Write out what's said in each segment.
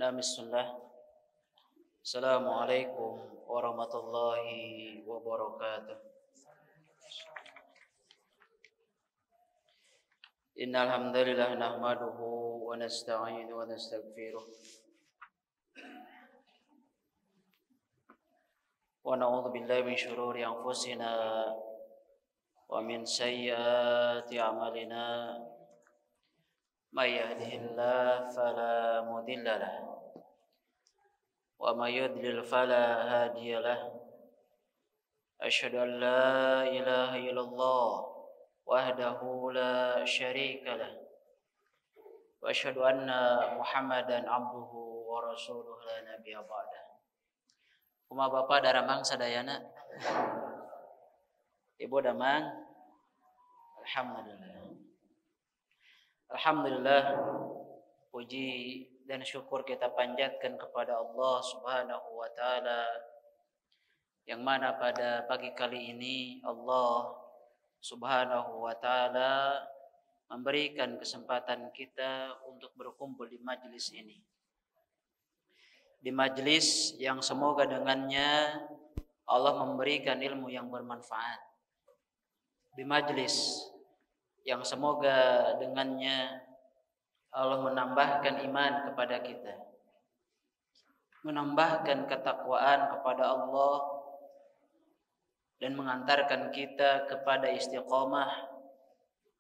Bismillah. Assalamualaikum warahmatullahi wabarakatuh. Innal hamdalillah nahmaduhu wa nasta'inuhu wa nastaghfiruh. Wa na'udzu billahi min shururi anfusina wa min sayyiati a'malina. May yahdihillahu fala mudilla lahu wa may yudlil fala hadiya lahu. Asyhadu an la ilaha illallah wahdahu la syarika lah wa asyhadu anna Muhammadan abduhu wa rasuluhu la nabiyya ba'dah. Kumaha Bapak daramang sadayana? Ibu damang? Alhamdulillah. Alhamdulillah, puji dan syukur kita panjatkan kepada Allah Subhanahu wa taala, yang mana pada pagi kali ini Allah Subhanahu wa taala memberikan kesempatan kita untuk berkumpul di majelis ini. Di majelis yang semoga dengannya Allah memberikan ilmu yang bermanfaat. Di majelis yang semoga dengannya Allah menambahkan iman kepada kita, menambahkan ketakwaan kepada Allah, dan mengantarkan kita kepada istiqomah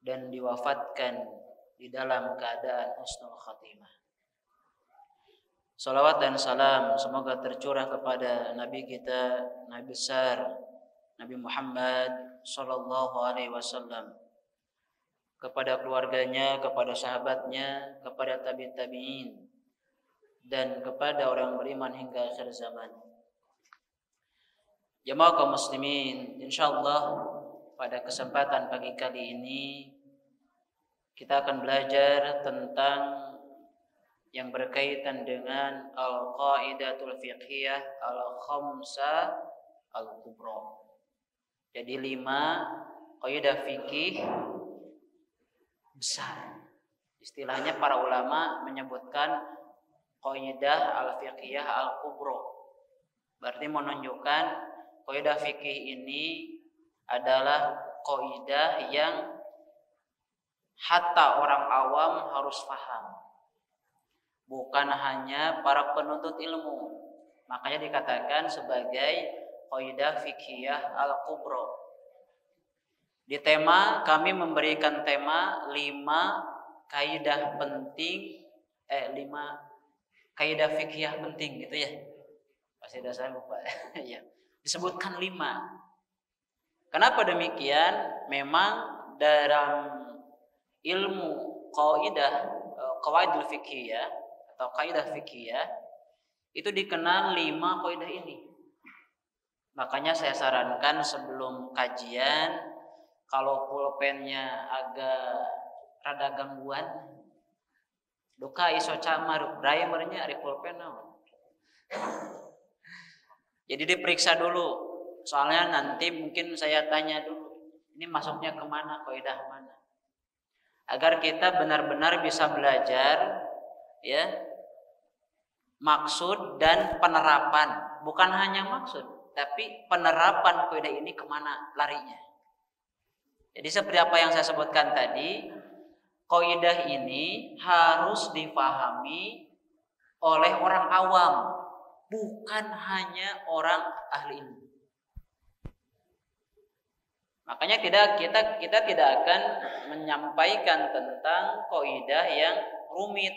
dan diwafatkan di dalam keadaan husnul khatimah. Salawat dan salam semoga tercurah kepada Nabi kita, Nabi besar Nabi Muhammad sallallahu alaihi wasallam, kepada keluarganya, kepada sahabatnya, kepada tabi'in, dan kepada orang beriman hingga akhir zaman. Jamaah kaum muslimin, insyaallah pada kesempatan pagi kali ini kita akan belajar tentang yang berkaitan dengan al-qaidatul fiqhiyah al-khamsah al-kubra. Jadi 5 kaidah fikih besar. Istilahnya para ulama menyebutkan qaidah al-fiqhiyah al-kubra. Berarti menunjukkan qaidah fikih ini adalah qaidah yang hatta orang awam harus paham, bukan hanya para penuntut ilmu. Makanya dikatakan sebagai qaidah fiqhiyah al-kubra. Di tema kami memberikan tema 5 kaidah penting, 5 kaidah fikih penting gitu ya. Pasti dasar lupa. Ya. Disebutkan 5. Kenapa demikian? Memang dalam ilmu qawaidul fiqhiyah atau kaidah fikih itu dikenal 5 kaidah ini. Makanya saya sarankan sebelum kajian, kalau pulpennya agak rada gangguan, duka iso camar primernya ari pulpen naon. Jadi diperiksa dulu. Soalnya nanti mungkin saya tanya dulu, ini masuknya kemana, kaidah mana? Agar kita benar-benar bisa belajar ya, maksud dan penerapan. Bukan hanya maksud, tapi penerapan kaidah ini kemana larinya. Jadi seperti apa yang saya sebutkan tadi, kaidah ini harus difahami oleh orang awam, bukan hanya orang ahli ilmu. Makanya kita tidak akan menyampaikan tentang kaidah yang rumit.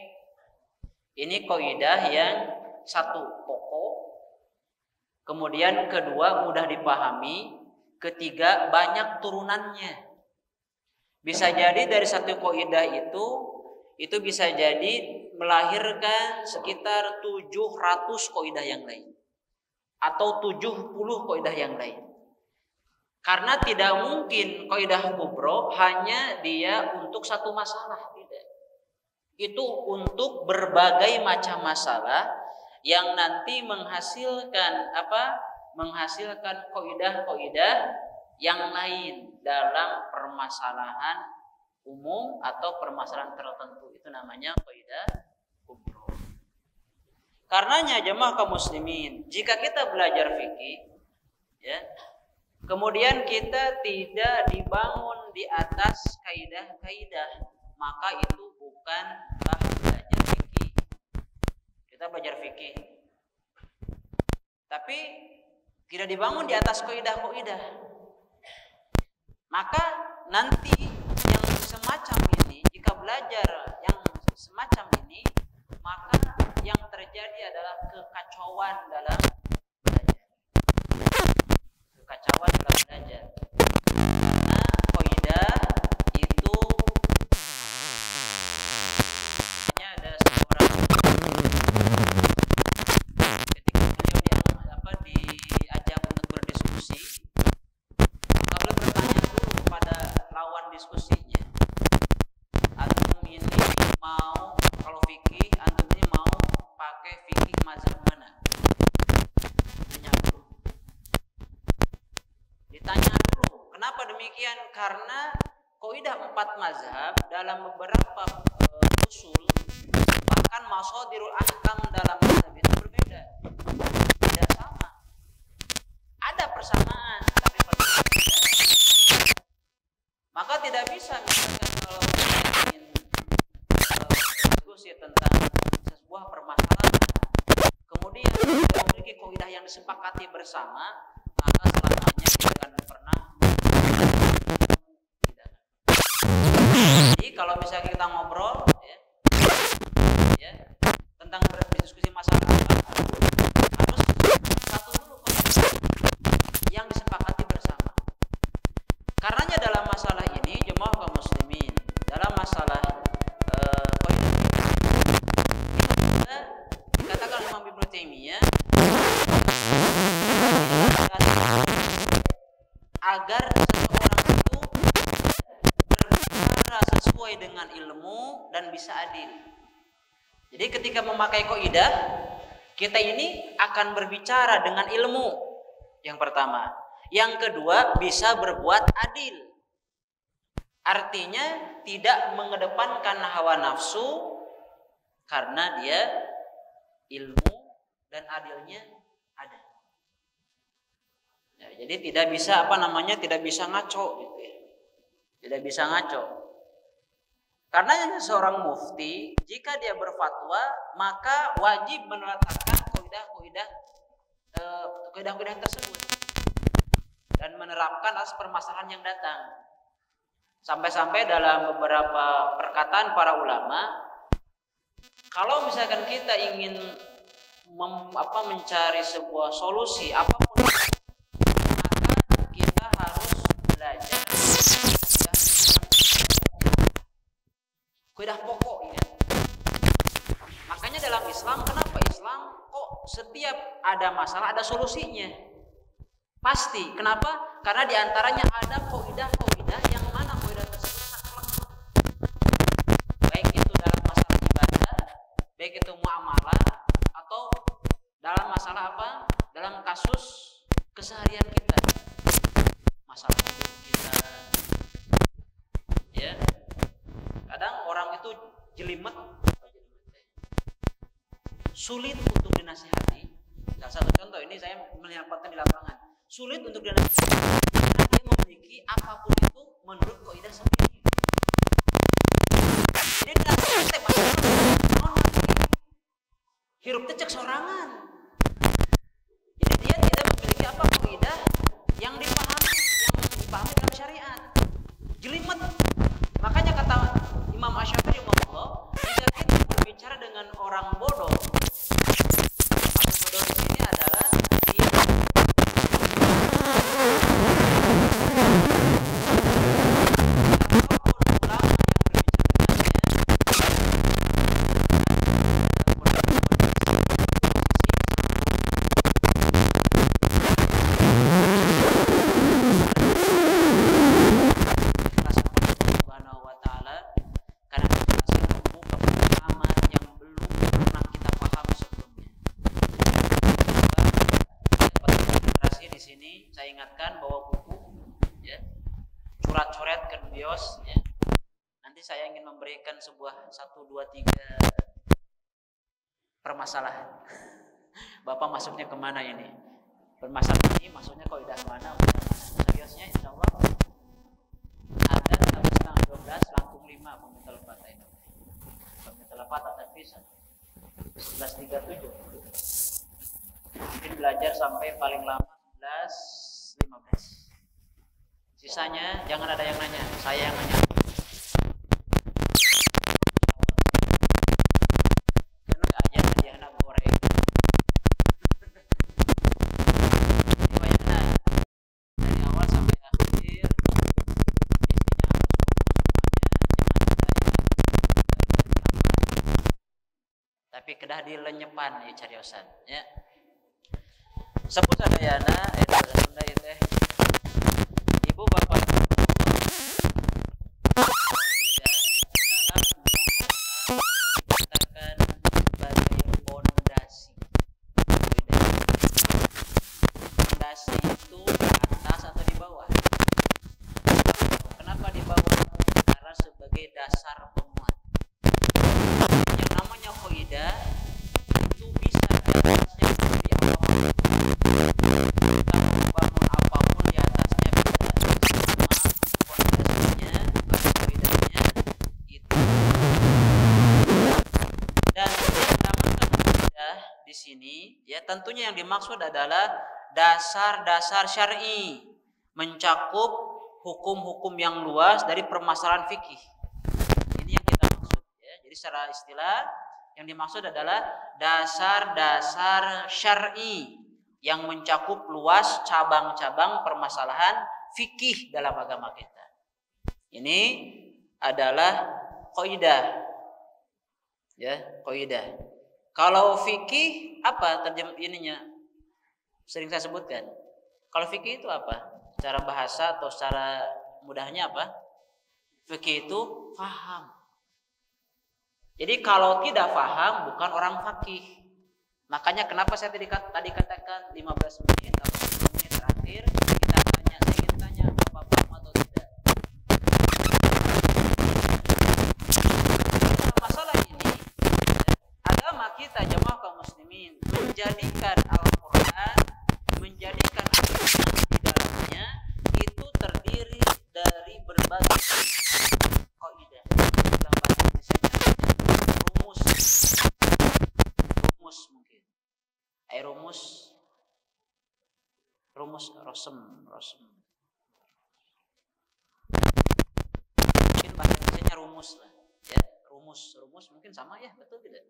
Ini kaidah yang satu, pokok. Kemudian kedua, mudah dipahami. Ketiga, banyak turunannya. Bisa jadi dari satu kaidah itu bisa jadi melahirkan sekitar 700 kaidah yang lain atau 70 kaidah yang lain. Karena tidak mungkin kaidah kubra hanya dia untuk satu masalah, tidak. Itu untuk berbagai macam masalah yang nanti menghasilkan menghasilkan kaidah-kaidah yang lain dalam permasalahan umum atau permasalahan tertentu. Itu namanya kaidah kubra. Karenanya jemaah kaum muslimin, jika kita belajar fikih, ya, kemudian kita tidak dibangun di atas kaidah-kaidah, maka itu bukanlah belajar fikih. Kita belajar fikih, tapi tidak dibangun di atas kaidah-kaidah, maka nanti yang semacam ini, jika belajar yang semacam ini, maka yang terjadi adalah kekacauan dalam belajar. Kekacauan dalam belajar. Karena kaidah itu hanya ada seorang ketika beliau diajak untuk berdiskusi, maka beliau bertanya dulu kepada lawan diskusinya, antum ini mau, kalau fikih antum ini mau pakai fikih mazhab mana? Ditanya dulu. Kenapa demikian? Karena kaidah 4 mazhab dalam beberapa usul, bahkan masadirul ahkam dalam mazhab itu berbeda, tidak sama. Ada persamaan tapi berbeda. Maka tidak bisa misalkan kalau ingin diskusi tentang sebuah permasalahan, kemudian kita memiliki kaidah yang disepakati bersama, maka selamanya kita akan pernah tidak. Jadi kalau misalnya kita ngobrol ya tentang berdiskusi masalah apa, harus satu dulu yang disepakati bersama. Karenanya dalam masalah ini jemaah kaum muslimin, dalam masalah dikatakan Imam Ibnu Taimiyah agar seseorang itu berbicara sesuai dengan ilmu dan bisa adil. Jadi ketika memakai kaidah, kita ini akan berbicara dengan ilmu. Yang pertama, yang kedua bisa berbuat adil. Artinya tidak mengedepankan hawa nafsu karena dia ilmu dan adilnya ada. Ya, jadi tidak bisa tidak bisa ngaco gitu ya. Tidak bisa ngaco. Karena seorang mufti jika dia berfatwa maka wajib meletakkan kaidah-kaidah tersebut dan menerapkan atas permasalahan yang datang. Sampai-sampai dalam beberapa perkataan para ulama, kalau misalkan kita ingin mencari sebuah solusi apapun, maka kita harus belajar kaidah pokok ya. Makanya dalam Islam, kenapa Islam kok setiap ada masalah ada solusinya? Pasti. Kenapa? Karena diantaranya ada kaidah-kaidah yang mana kaidah tersebut sangat lengkap. Baik itu dalam masalah ibadah, baik itu muamalah, atau dalam masalah apa? Dalam kasus keseharian kita, masalah hidup kita. Ya, kadang orang itu jelimet, sulit untuk dinasihati. Salah satu contoh ini saya melihatkan di lapangan. Sulit untuk dinasihati karena dia memiliki apapun itu menurut kaidah sendiri. Jadi dinasihati hirup cek sorangan. Jadi dia tidak memiliki apa kaidah yang dipahami dalam syariat. Jelimet. Makanya kata Imam Asy-Syafi'i rahimahullah, jika kita berbicara dengan orang bodoh, maksud bodoh di sini adalah dia sebuah 1, 2, 3 permasalahan. Bapak masuknya kemana ini? Permasalahan ini maksudnya kaidah mana? Seriusnya insya Allah ada 11 langkung 5 pemital patah ini. Pemital patah terpisah 11.37. Mungkin belajar sampai paling lama 11.15. Sisanya jangan ada yang nanya, saya yang nanya. Tapi kedah dilenyepan ya cariosan ya. Sebut sadayana teh ibu bapak guru dalam bahasa dikatakan sebagai fondasi. Fondasi itu di atas atau di bawah? Kenapa di bawah? Karena sebagai dasar penguat. Yang namanya kaidah itu bisa diatasnya dari awal. Kita membangun apapun di atasnya bisa. Cuma fondasinya atau kaidahnya itu. Dan dinamakan kaidah di sini ya tentunya yang dimaksud adalah dasar-dasar syar'i, mencakup hukum-hukum yang luas dari permasalahan fikih. Ini yang kita maksud ya. Jadi secara istilah yang dimaksud adalah dasar-dasar syar'i yang mencakup luas cabang-cabang permasalahan fikih dalam agama kita. Ini adalah kaidah. Ya, kaidah. Kalau fikih apa terjem ininya? Sering saya sebutkan. Kalau fikih itu apa? Secara bahasa atau secara mudahnya apa? Fikih itu faham. Jadi kalau tidak faham bukan orang fakih. Makanya kenapa saya tadi katakan 15 menit atau 10 menit terakhir kita tanya, saya ingin tanya Bapak paham atau tidak. Masalah ini agama kita jamaah kaum muslimin menjadikan Al-Qur'an, menjadikan agama di dalamnya itu terdiri dari berbagai kaidah. Dalam bahasa Indonesia rumus mungkin. Rumus rosem. Mungkin bahasa Indonesia rumus lah, ya. Rumus mungkin sama ya, betul tidak?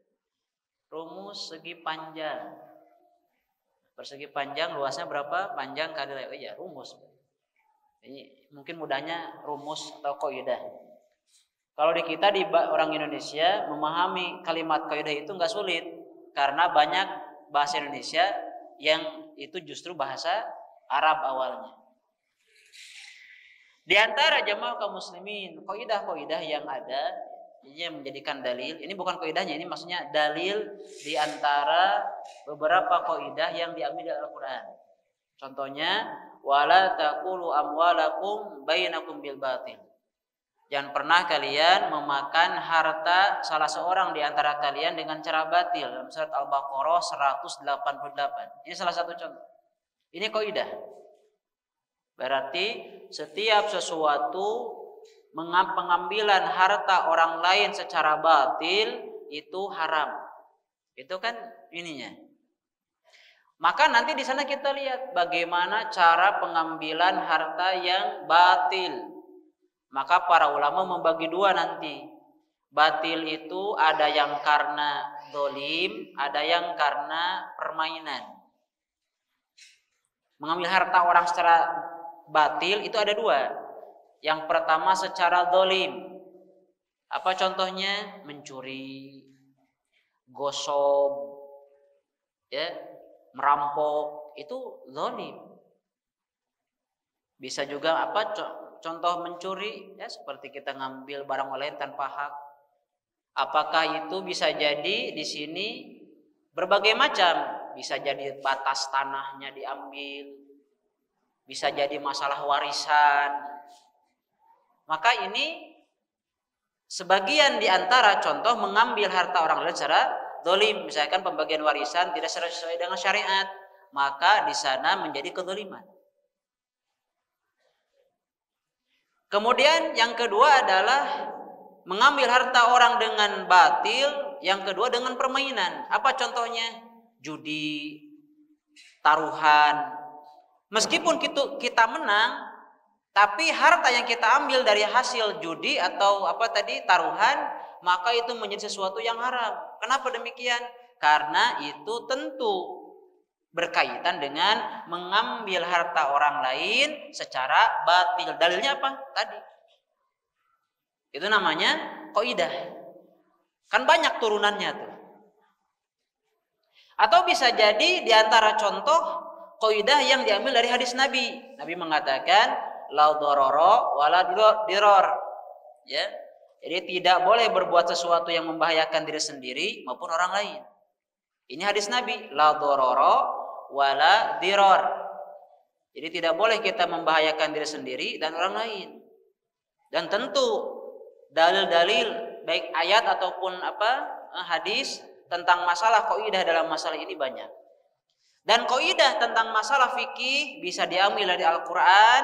Rumus segi panjang. Persegi panjang luasnya berapa? Panjang kali lebar. Oh iya, rumus. Ini mungkin mudahnya rumus atau kaidah. Kalau di kita di orang Indonesia memahami kalimat kaidah itu enggak sulit karena banyak bahasa Indonesia yang itu justru bahasa Arab awalnya. Di antara jamaah kaum muslimin, kaidah-kaidah yang ada ini yang menjadikan dalil. Ini bukan kaidahnya, ini maksudnya dalil di antara beberapa kaidah yang diambil dari Al-Qur'an. Contohnya, wala taqulu amwalakum bainakum bil batil. Jangan pernah kalian memakan harta salah seorang di antara kalian dengan cara batil. Dalam surat Al-Baqarah 188. Ini salah satu contoh. Ini kaidah. Berarti setiap sesuatu pengambilan harta orang lain secara batil itu haram. Itu kan ininya. Maka nanti di sana kita lihat bagaimana cara pengambilan harta yang batil. Maka para ulama membagi dua nanti. Batil itu ada yang karena dolim, ada yang karena permainan. Mengambil harta orang secara batil itu ada dua. Yang pertama secara dolim. Apa contohnya? Mencuri, gosok, ya, merampok, itu dolim. Bisa juga apa? Contoh mencuri, ya seperti kita ngambil barang lain tanpa hak. Apakah itu bisa jadi di sini berbagai macam? Bisa jadi batas tanahnya diambil, bisa jadi masalah warisan. Maka ini sebagian di antara contoh mengambil harta orang lain secara zalim, misalkan pembagian warisan tidak sesuai dengan syariat, maka di sana menjadi kezaliman. Kemudian yang kedua adalah mengambil harta orang dengan batil, yang kedua dengan permainan. Apa contohnya? Judi, taruhan. Meskipun kita menang, tapi harta yang kita ambil dari hasil judi atau taruhan, maka itu menjadi sesuatu yang haram. Kenapa demikian? Karena itu tentu berkaitan dengan mengambil harta orang lain secara batil. Dalilnya apa? Tadi. Itu namanya qaidah. Kan banyak turunannya tuh. Atau bisa jadi di antara contoh qaidah yang diambil dari hadis Nabi. Nabi mengatakan la darara wala dirar. Ya. Jadi tidak boleh berbuat sesuatu yang membahayakan diri sendiri maupun orang lain. Ini hadis Nabi, la darara wala dirar. Jadi tidak boleh kita membahayakan diri sendiri dan orang lain. Dan tentu dalil-dalil baik ayat ataupun hadis tentang masalah qaidah dalam masalah ini banyak. Dan qaidah tentang masalah fikih bisa diambil dari Al-Qur'an,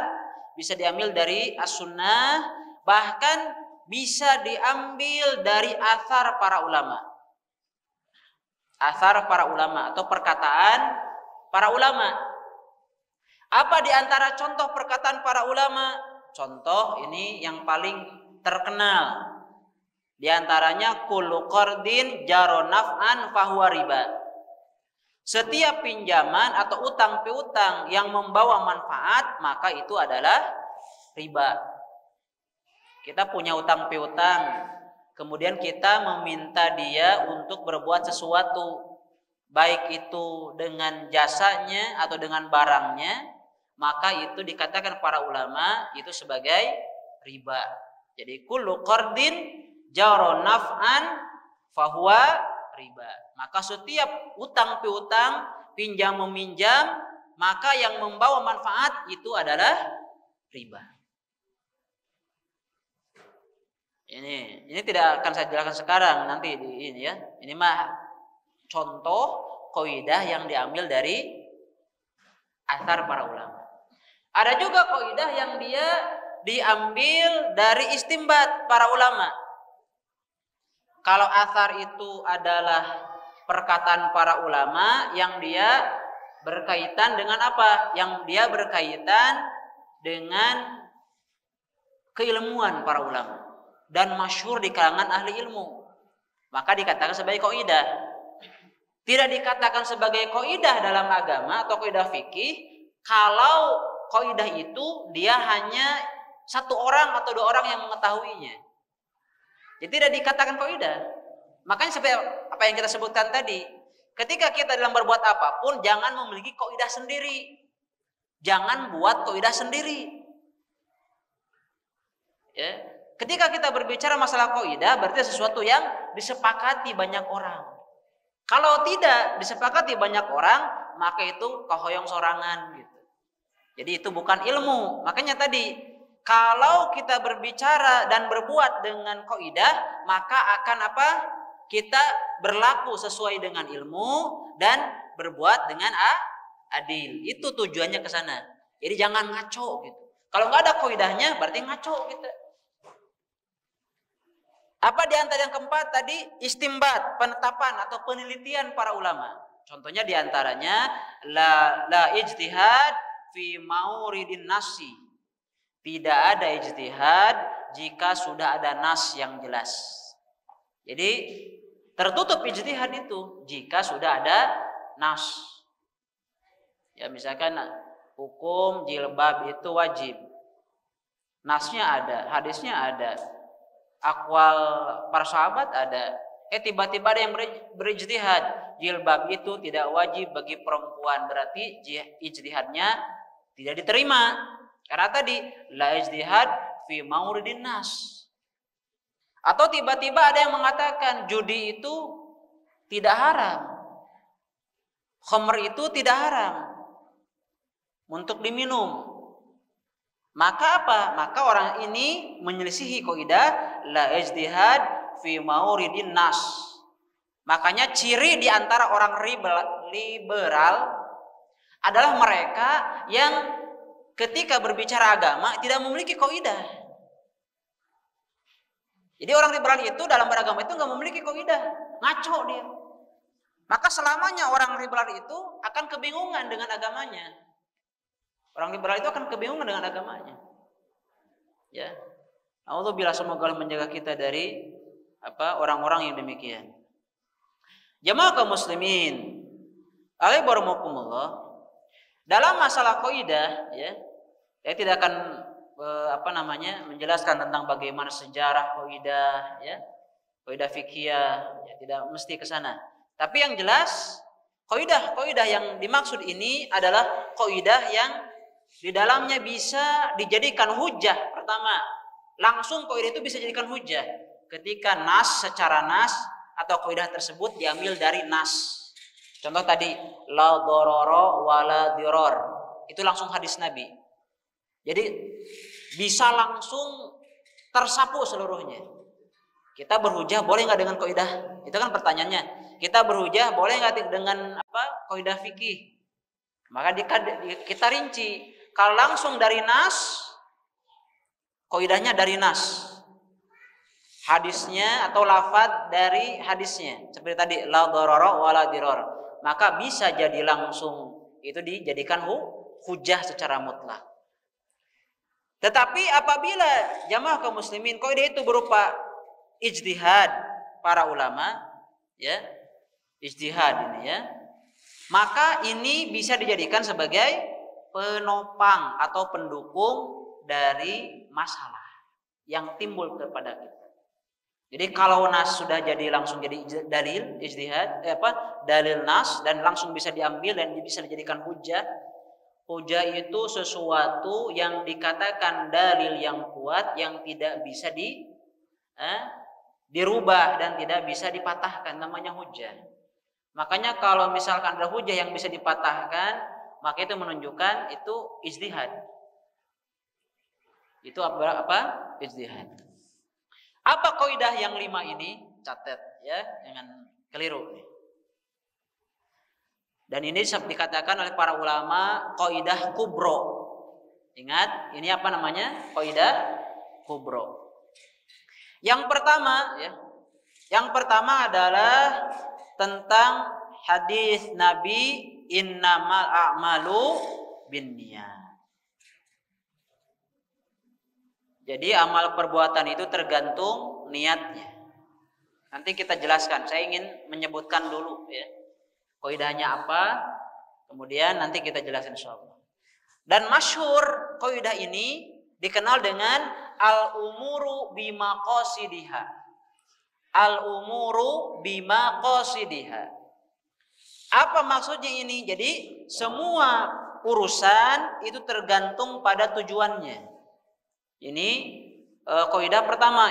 bisa diambil dari As-Sunnah, bahkan bisa diambil dari athar para ulama. Athar para ulama atau perkataan para ulama. Apa di antara contoh perkataan para ulama? Contoh ini yang paling terkenal. Di antaranya kullu qardin jaro naf'an fahuwa riba. Setiap pinjaman atau utang piutang yang membawa manfaat, maka itu adalah riba. Kita punya utang piutang, kemudian kita meminta dia untuk berbuat sesuatu, baik itu dengan jasanya atau dengan barangnya, maka itu dikatakan para ulama itu sebagai riba. Jadi kullu qardin jaro naf'an fahuwa riba. Maka setiap utang piutang, pinjam meminjam, maka yang membawa manfaat itu adalah riba. Ini tidak akan saya jelaskan sekarang, nanti ini ya. Ini mah contoh qaidah yang diambil dari athar para ulama. Ada juga qaidah yang dia diambil dari istimbat para ulama. Kalau athar itu adalah perkataan para ulama yang dia berkaitan dengan apa? Yang dia berkaitan dengan keilmuan para ulama dan masyhur di kalangan ahli ilmu, maka dikatakan sebagai qaidah. Tidak dikatakan sebagai qaidah dalam agama atau qaidah fikih kalau qaidah itu dia hanya satu orang atau dua orang yang mengetahuinya. Jadi tidak dikatakan qaidah. Makanya seperti apa yang kita sebutkan tadi, ketika kita dalam berbuat apapun jangan memiliki qaidah sendiri. Jangan buat qaidah sendiri. Ya. Ketika kita berbicara masalah qaidah berarti sesuatu yang disepakati banyak orang. Kalau tidak disepakati banyak orang, maka itu kehoyong sorangan gitu. Jadi itu bukan ilmu. Makanya tadi kalau kita berbicara dan berbuat dengan qaidah, maka akan apa? Kita berlaku sesuai dengan ilmu dan berbuat dengan adil. Itu tujuannya ke sana. Jadi jangan ngaco gitu. Kalau nggak ada qaidahnya berarti ngaco gitu. Apa di antara yang keempat tadi? Istimbat, penetapan atau penelitian para ulama. Contohnya di antaranya la ijtihad fi mauridin nasi. Tidak ada ijtihad jika sudah ada nas yang jelas. Jadi tertutup ijtihad itu jika sudah ada nas. Ya misalkan hukum jilbab itu wajib. Nasnya ada, hadisnya ada. Akwal para sahabat ada. Tiba-tiba ada yang berijtihad, jilbab itu tidak wajib bagi perempuan, berarti ijtihadnya tidak diterima. Karena tadi la ijtihad fi mauridin nas. Atau tiba-tiba ada yang mengatakan judi itu tidak haram, khamr itu tidak haram untuk diminum. Maka apa? Maka orang ini menyelisihi qaidah la ijtihad fi mauridin nas. Makanya ciri di antara orang liberal adalah mereka yang ketika berbicara agama tidak memiliki kaidah. Jadi orang liberal itu dalam beragama itu nggak memiliki kaidah, ngaco dia. Maka selamanya orang liberal itu akan kebingungan dengan agamanya. Orang liberal itu akan kebingungan dengan agamanya. Ya, Alhamdulillah, semoga Allah menjaga kita dari orang-orang yang demikian. Jamaah kaum muslimin, alaihissalam, dalam masalah kaidah, saya tidak akan menjelaskan tentang bagaimana sejarah kaidah, kaidah fikih, tidak mesti ke sana. Tapi yang jelas kaidah yang dimaksud ini adalah kaidah yang di dalamnya bisa dijadikan hujah. Pertama, langsung kaidah itu bisa dijadikan hujah ketika secara nas atau kaidah tersebut diambil dari nas. Contoh tadi, la dororo wala diror, itu langsung hadis Nabi. Jadi bisa langsung tersapu seluruhnya. Kita berhujah boleh nggak dengan kaidah? Itu kan pertanyaannya. Kita berhujah boleh nggak dengan kaidah fikih? Maka kita rinci. Kalau langsung dari nas, kaidahnya dari nas. Hadisnya atau lafaz dari hadisnya. Seperti tadi, la dororo wala diror. Maka bisa jadi langsung itu dijadikan hujah secara mutlak. Tetapi apabila jamaah kaum muslimin kaidah itu berupa ijtihad para ulama, ijtihad ini, maka ini bisa dijadikan sebagai penopang atau pendukung dari masalah yang timbul kepada kita. Jadi kalau nas sudah jadi langsung jadi dalil ijtihad, dalil nas dan langsung bisa diambil dan bisa dijadikan hujah. Hujah itu sesuatu yang dikatakan dalil yang kuat yang tidak bisa dirubah dan tidak bisa dipatahkan, namanya hujah. Makanya kalau misalkan ada hujah yang bisa dipatahkan, maka itu menunjukkan itu ijtihad. Itu apa? Ijtihad. Apa kaidah yang 5 ini? Catat jangan keliru nih. Dan ini dikatakan oleh para ulama kaidah kubro. Ingat, ini apa namanya? Kaidah kubro. Yang pertama adalah tentang hadis Nabi innamal a'malu binniyat. Jadi amal perbuatan itu tergantung niatnya. Nanti kita jelaskan. Saya ingin menyebutkan dulu kaidahnya apa, kemudian nanti kita jelaskan insyaallah. Dan masyhur kaidah ini dikenal dengan al-umuru bimaqasidiha. Al-umuru bimaqasidiha. Apa maksudnya ini? Jadi semua urusan itu tergantung pada tujuannya. Ini kaidah pertama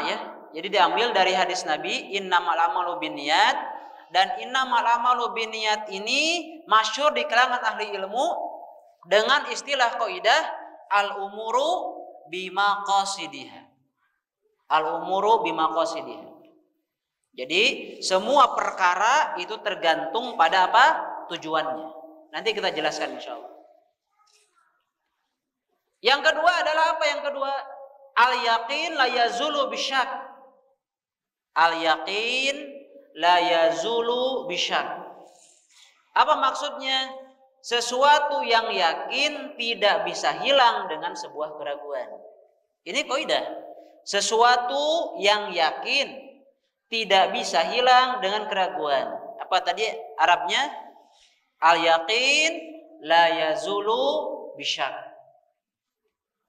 Jadi diambil dari hadis Nabi innamal a'malu binniyat, dan innamal a'malu binniyat ini masyhur di kalangan ahli ilmu dengan istilah kaidah al-umuru bimaqasidiha. Al-umuru bimaqasidiha. Jadi semua perkara itu tergantung pada apa? Tujuannya. Nanti kita jelaskan insyaallah. Yang kedua adalah apa yang kedua? Al-yaqin la yazulu bisyak. Al-yaqin la yazulu bisyak. Apa maksudnya? Sesuatu yang yakin tidak bisa hilang dengan sebuah keraguan. Ini kaidah. Sesuatu yang yakin tidak bisa hilang dengan keraguan. Apa tadi Arabnya? Al-yaqin la yazulu bisyak.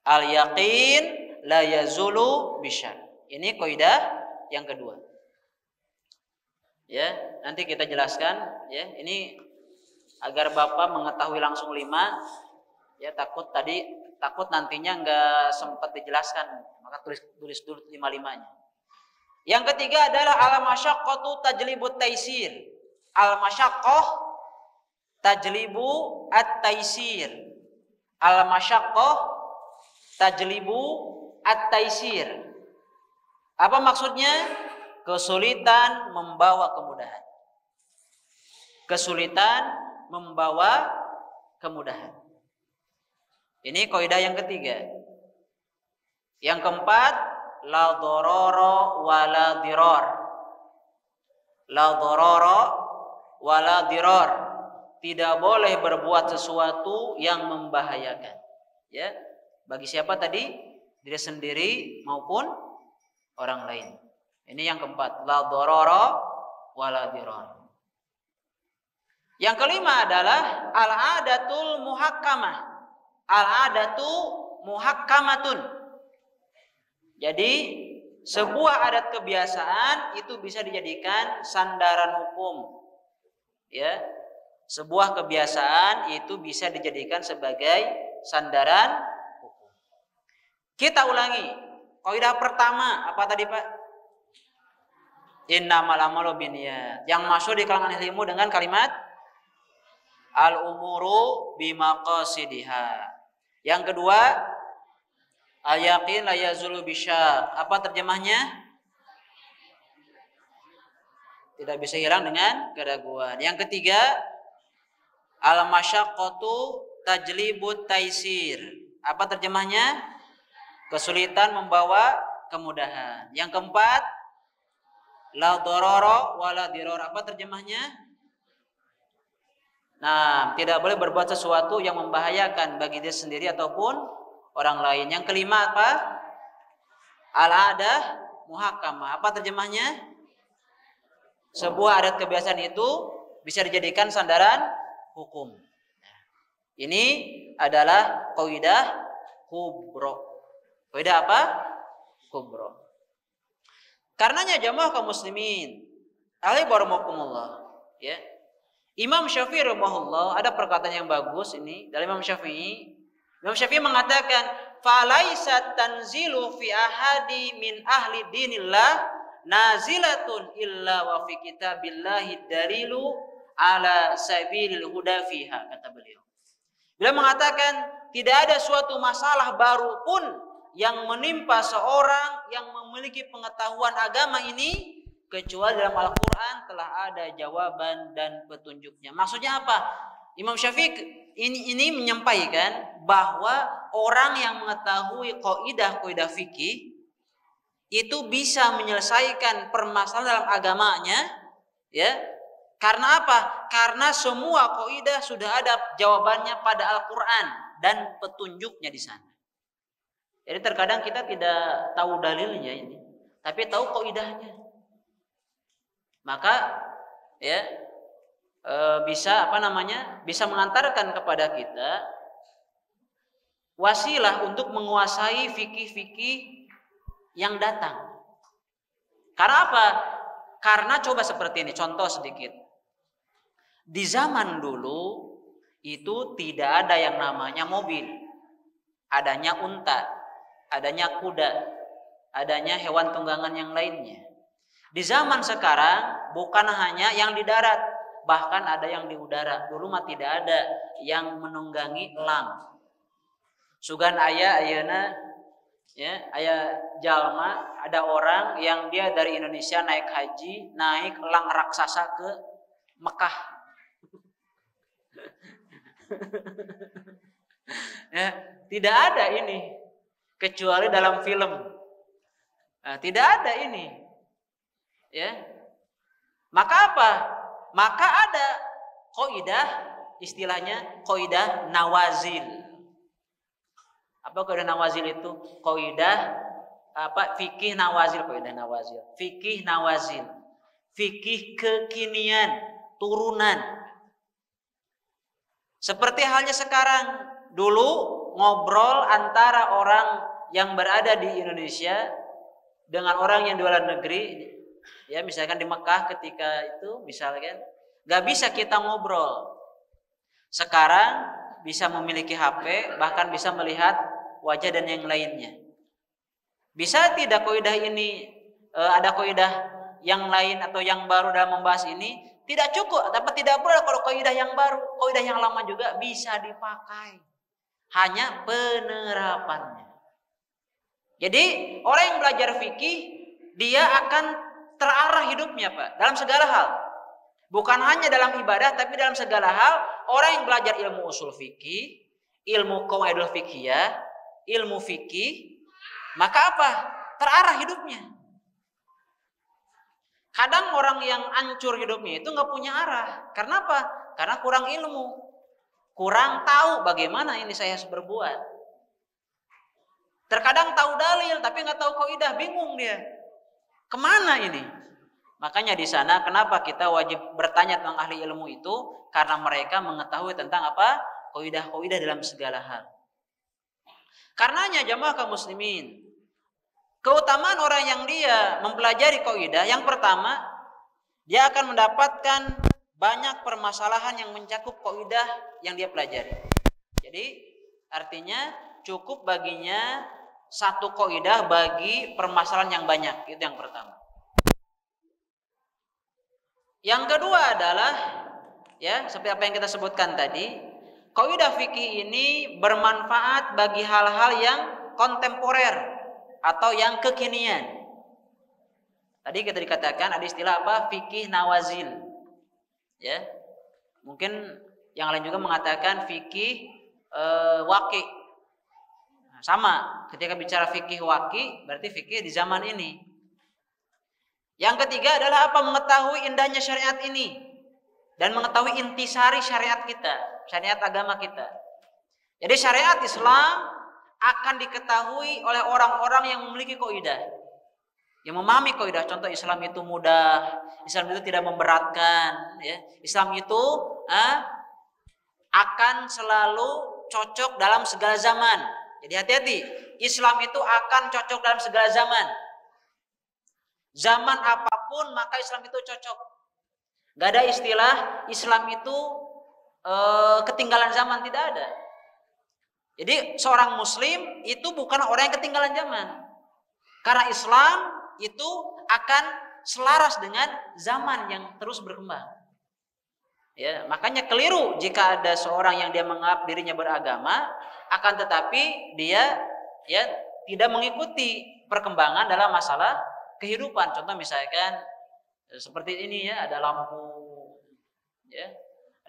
Al-yaqin la yazulu bisyak. Ini kaidah yang kedua. Nanti kita jelaskan ini agar Bapak mengetahui langsung 5. Takut nantinya enggak sempat dijelaskan. Maka tulis dulu 5-5-nya. Yang ketiga adalah al-masyaqqatu tajlibu taisir. Al-masyaqqah tajlibu at-taisir. Al-masyaqqah tajlibu at-taisir. Apa maksudnya? Kesulitan membawa kemudahan. kesulitan membawa kemudahan. Ini kaidah yang ketiga. Yang keempat, la dharara wala dirar. La dharara wala dirar. Tidak boleh berbuat sesuatu yang membahayakan. Ya, bagi siapa tadi? Diri sendiri maupun orang lain. Ini yang keempat, la dharara wala dirar. Yang kelima adalah al-adatul muhakkamah. Al-adatu muhakkamatun. Jadi sebuah adat kebiasaan itu bisa dijadikan sandaran hukum. Ya. Sebuah kebiasaan itu bisa dijadikan sebagai sandaran hukum. Kita ulangi. Kaidah pertama apa tadi, Pak? Innamal a'malu binniyat. Yang masuk di kalangan ilmu dengan kalimat al-umuru bimaqasidiha. Yang kedua, al-yaqin la yazulu bisyak. Apa terjemahnya? Tidak bisa hilang dengan keraguan. Yang ketiga, al-masyaqqatu tajlibut taisir. Apa terjemahnya? Kesulitan membawa kemudahan. Yang keempat, la dharara wala dirar. Apa terjemahnya? Nah, tidak boleh berbuat sesuatu yang membahayakan bagi diri sendiri ataupun orang lain. Yang kelima apa? Al-adah muhakkamah. Apa terjemahnya? Sebuah adat kebiasaan itu bisa dijadikan sandaran hukum. Ini adalah kaidah kubro. Kaidah apa? Kubro. Karenanya jamaah kaum muslimin, alaihi warahmatullah, ya. Imam Syafi'i rahimahullah, ada perkataan yang bagus ini dari Imam Syafi'i. Imam Syafi'i mengatakan, "Falaisa tanzilu fi ahadi min ahli dinillah nazilatun illa wa fi kitabillahi dalilu ala sabilil huda fiha," kata beliau. Beliau mengatakan, tidak ada suatu masalah baru pun yang menimpa seorang yang memiliki pengetahuan agama ini kecuali dalam Al-Quran telah ada jawaban dan petunjuknya. Maksudnya apa? Imam Syafi'i ini menyampaikan bahwa orang yang mengetahui kaidah fikih itu bisa menyelesaikan permasalahan dalam agamanya, ya. Karena apa? Karena semua kaidah sudah ada jawabannya pada Al-Quran dan petunjuknya di sana. Jadi terkadang kita tidak tahu dalilnya ini, tapi tahu kaidahnya. Maka ya bisa bisa mengantarkan kepada kita wasilah untuk menguasai fikih-fikih yang datang. Karena apa? Karena coba seperti ini, contoh sedikit. Di zaman dulu itu tidak ada yang namanya mobil, adanya unta, adanya kuda, adanya hewan tunggangan yang lainnya. Di zaman sekarang bukan hanya yang di darat, bahkan ada yang di udara. Dulu mah tidak ada yang menunggangi elang. Sugan aya ayeuna ya, aya jalma, ada orang yang dia dari Indonesia naik haji, naik elang raksasa ke Mekah. Ya, tidak ada ini kecuali dalam film. Nah, tidak ada ini. Ya, maka apa? Maka ada kaidah, istilahnya kaidah nawazil. Apa kaidah nawazil itu? Kaidah apa? Fikih nawazil, kaidah nawazil. Fikih nawazil, fikih kekinian, turunan. Seperti halnya sekarang, dulu ngobrol antara orang yang berada di Indonesia dengan orang yang di luar negeri. Ya, misalkan di Mekah ketika itu misalkan nggak bisa kita ngobrol. Sekarang bisa memiliki HP, bahkan bisa melihat wajah dan yang lainnya. Bisa tidak kaidah ini ada kaidah yang lain atau yang baru dalam membahas ini? Tidak cukup, tapi tidak boleh kalau kaidah yang baru, kaidah yang lama juga bisa dipakai. Hanya penerapannya. Jadi orang yang belajar fikih dia akan terarah hidupnya, Pak, dalam segala hal. Bukan hanya dalam ibadah, tapi dalam segala hal. Orang yang belajar ilmu usul fikih, ilmu qawaidul fiqhiyah, ilmu fikih, maka apa? Terarah hidupnya. Kadang orang yang hancur hidupnya itu nggak punya arah. Karena apa? Karena kurang ilmu. Kurang tahu bagaimana ini saya harus berbuat. Terkadang tahu dalil, tapi nggak tahu kaidah, bingung dia. Kemana ini? Makanya di sana kenapa kita wajib bertanya tentang ahli ilmu itu? Karena mereka mengetahui tentang apa? Kaidah-kaidah dalam segala hal. Karenanya jamaah kaum muslimin, keutamaan orang yang dia mempelajari kaidah, yang pertama, dia akan mendapatkan banyak permasalahan yang mencakup kaidah yang dia pelajari. Jadi artinya cukup baginya satu kaidah bagi permasalahan yang banyak. Itu yang pertama. Yang kedua adalah, ya, seperti apa yang kita sebutkan tadi, kaidah fikih ini bermanfaat bagi hal-hal yang kontemporer atau yang kekinian. Tadi kita dikatakan ada istilah apa? Fikih nawazil. Ya. Mungkin yang lain juga mengatakan fikih waqi. Nah, sama, ketika bicara fikih waqi berarti fikih di zaman ini. Yang ketiga adalah apa? Mengetahui indahnya syariat ini dan mengetahui intisari syariat kita, syariat agama kita. Jadi syariat Islam akan diketahui oleh orang-orang yang memiliki kaidah, yang memahami kaidah. Contoh, Islam itu mudah, Islam itu tidak memberatkan, ya. Islam itu akan selalu cocok dalam segala zaman. Jadi hati-hati, Islam itu akan cocok dalam segala zaman. Zaman apapun maka Islam itu cocok. Gak ada istilah Islam itu ketinggalan zaman, tidak ada. Jadi seorang muslim itu bukan orang yang ketinggalan zaman. Karena Islam itu akan selaras dengan zaman yang terus berkembang. Ya, makanya keliru jika ada seorang yang dia menganggap dirinya beragama, akan tetapi dia ya tidak mengikuti perkembangan dalam masalah kehidupan. Contoh misalkan seperti ini, ya, ada lampu, ya,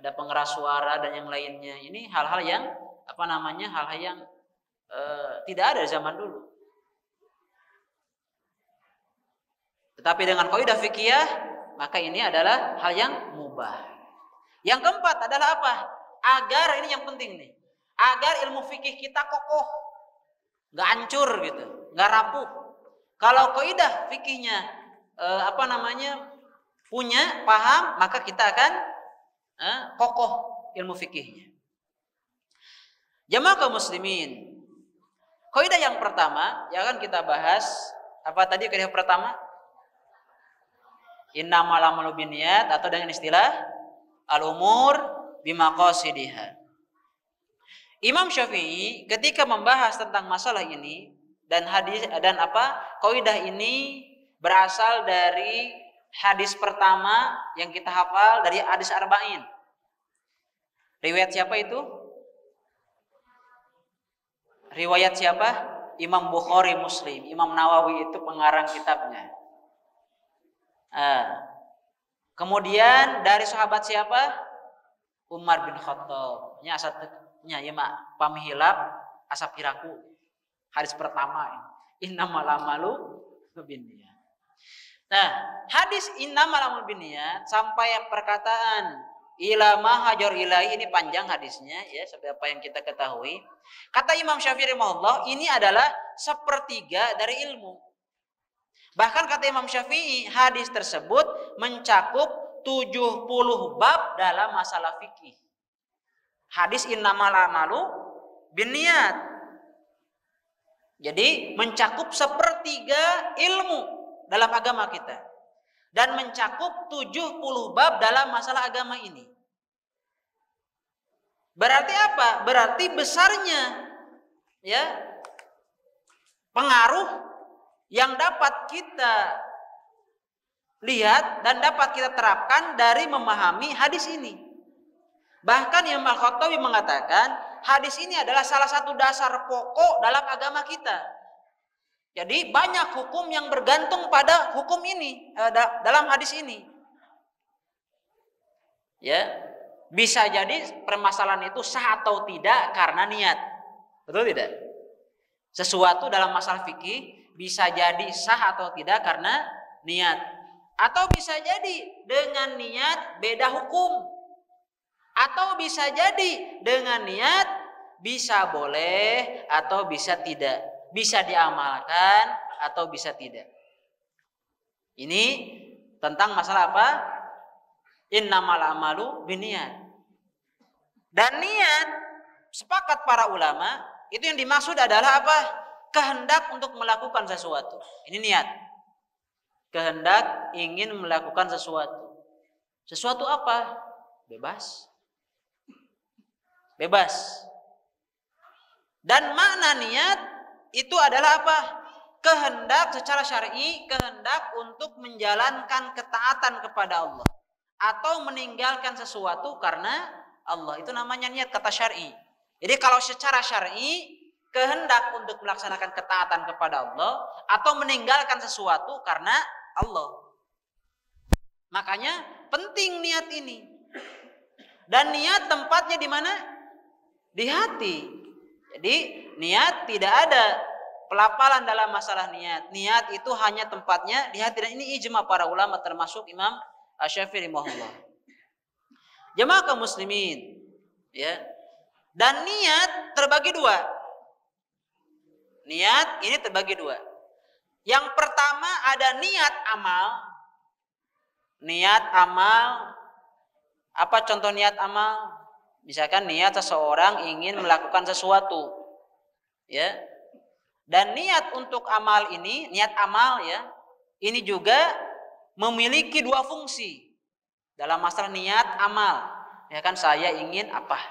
ada pengeras suara dan yang lainnya. Ini hal-hal yang hal-hal yang tidak ada zaman dulu. Tetapi dengan kaidah fikih, maka ini adalah hal yang mubah. Yang keempat adalah apa? Agar, ini yang penting nih, agar ilmu fikih kita kokoh, nggak hancur gitu, nggak rapuh. Kalau kaidah fikihnya punya paham, maka kita akan kokoh ilmu fikihnya. Jamaah kaum muslimin, kaidah yang pertama yang akan kita bahas, apa tadi kaidah pertama? Innamal a'malu binniyat, atau dengan istilah al-umur bimaqasidiha. Imam Syafi'i ketika membahas tentang masalah ini dan kaidah ini berasal dari hadis pertama yang kita hafal dari hadis Arba'in. Riwayat siapa itu? Riwayat siapa? Imam Bukhari, Muslim. Imam Nawawi itu pengarang kitabnya. Kemudian dari sahabat siapa? Umar bin Khattab. Ini asatnya ya mak pamhilap asap hiraku. Hadis pertama ini. Innamal a'malu binniyat. Nah, hadis innamal a'malu binniyat sampai perkataan ila ma hajar ilahi, ini panjang hadisnya, ya, seperti apa yang kita ketahui. Kata Imam Syafi'i rahimahullah, ini adalah sepertiga dari ilmu. Bahkan kata Imam Syafi'i, hadis tersebut mencakup 70 bab dalam masalah fikih. Hadis innamal a'malu binniyat. Jadi mencakup sepertiga ilmu dalam agama kita. Dan mencakup 70 bab dalam masalah agama ini. Berarti apa? Berarti besarnya, ya, pengaruh yang dapat kita lihat dan dapat kita terapkan dari memahami hadis ini. Bahkan Imam Al-Khattabi mengatakan hadis ini adalah salah satu dasar pokok dalam agama kita. Jadi banyak hukum yang bergantung pada hukum ini, dalam hadis ini. Ya, bisa jadi permasalahan itu sah atau tidak karena niat. Betul tidak? Sesuatu dalam masalah fikih bisa jadi sah atau tidak karena niat. Atau bisa jadi dengan niat beda hukum. Atau bisa jadi dengan niat bisa boleh atau bisa tidak. Bisa diamalkan atau bisa tidak. Ini tentang masalah apa? Innamal amalu binniyat. Dan niat, sepakat para ulama, itu yang dimaksud adalah apa? Kehendak untuk melakukan sesuatu. Ini niat. Kehendak ingin melakukan sesuatu. Sesuatu apa? Bebas. Bebas. Dan makna niat itu adalah apa? Kehendak secara syar'i, kehendak untuk menjalankan ketaatan kepada Allah. Atau meninggalkan sesuatu karena Allah. Itu namanya niat kata syar'i. Jadi kalau secara syar'i kehendak untuk melaksanakan ketaatan kepada Allah atau meninggalkan sesuatu karena Allah. Makanya penting niat ini. Dan niat tempatnya di mana? Di hati. Jadi niat tidak ada pelafalan dalam masalah niat. Niat itu hanya tempatnya di hati. Dan ini ijma para ulama termasuk Imam Asy-Syafi'i rahimahullah. Jemaah kaum muslimin, ya. Dan niat terbagi dua. Niat ini terbagi dua. Yang pertama ada niat amal. Niat amal. Apa contoh niat amal? Misalkan niat seseorang ingin melakukan sesuatu, ya. Dan niat untuk amal ini, niat amal ya, ini juga memiliki dua fungsi dalam masalah niat amal. Ya kan, saya ingin apa?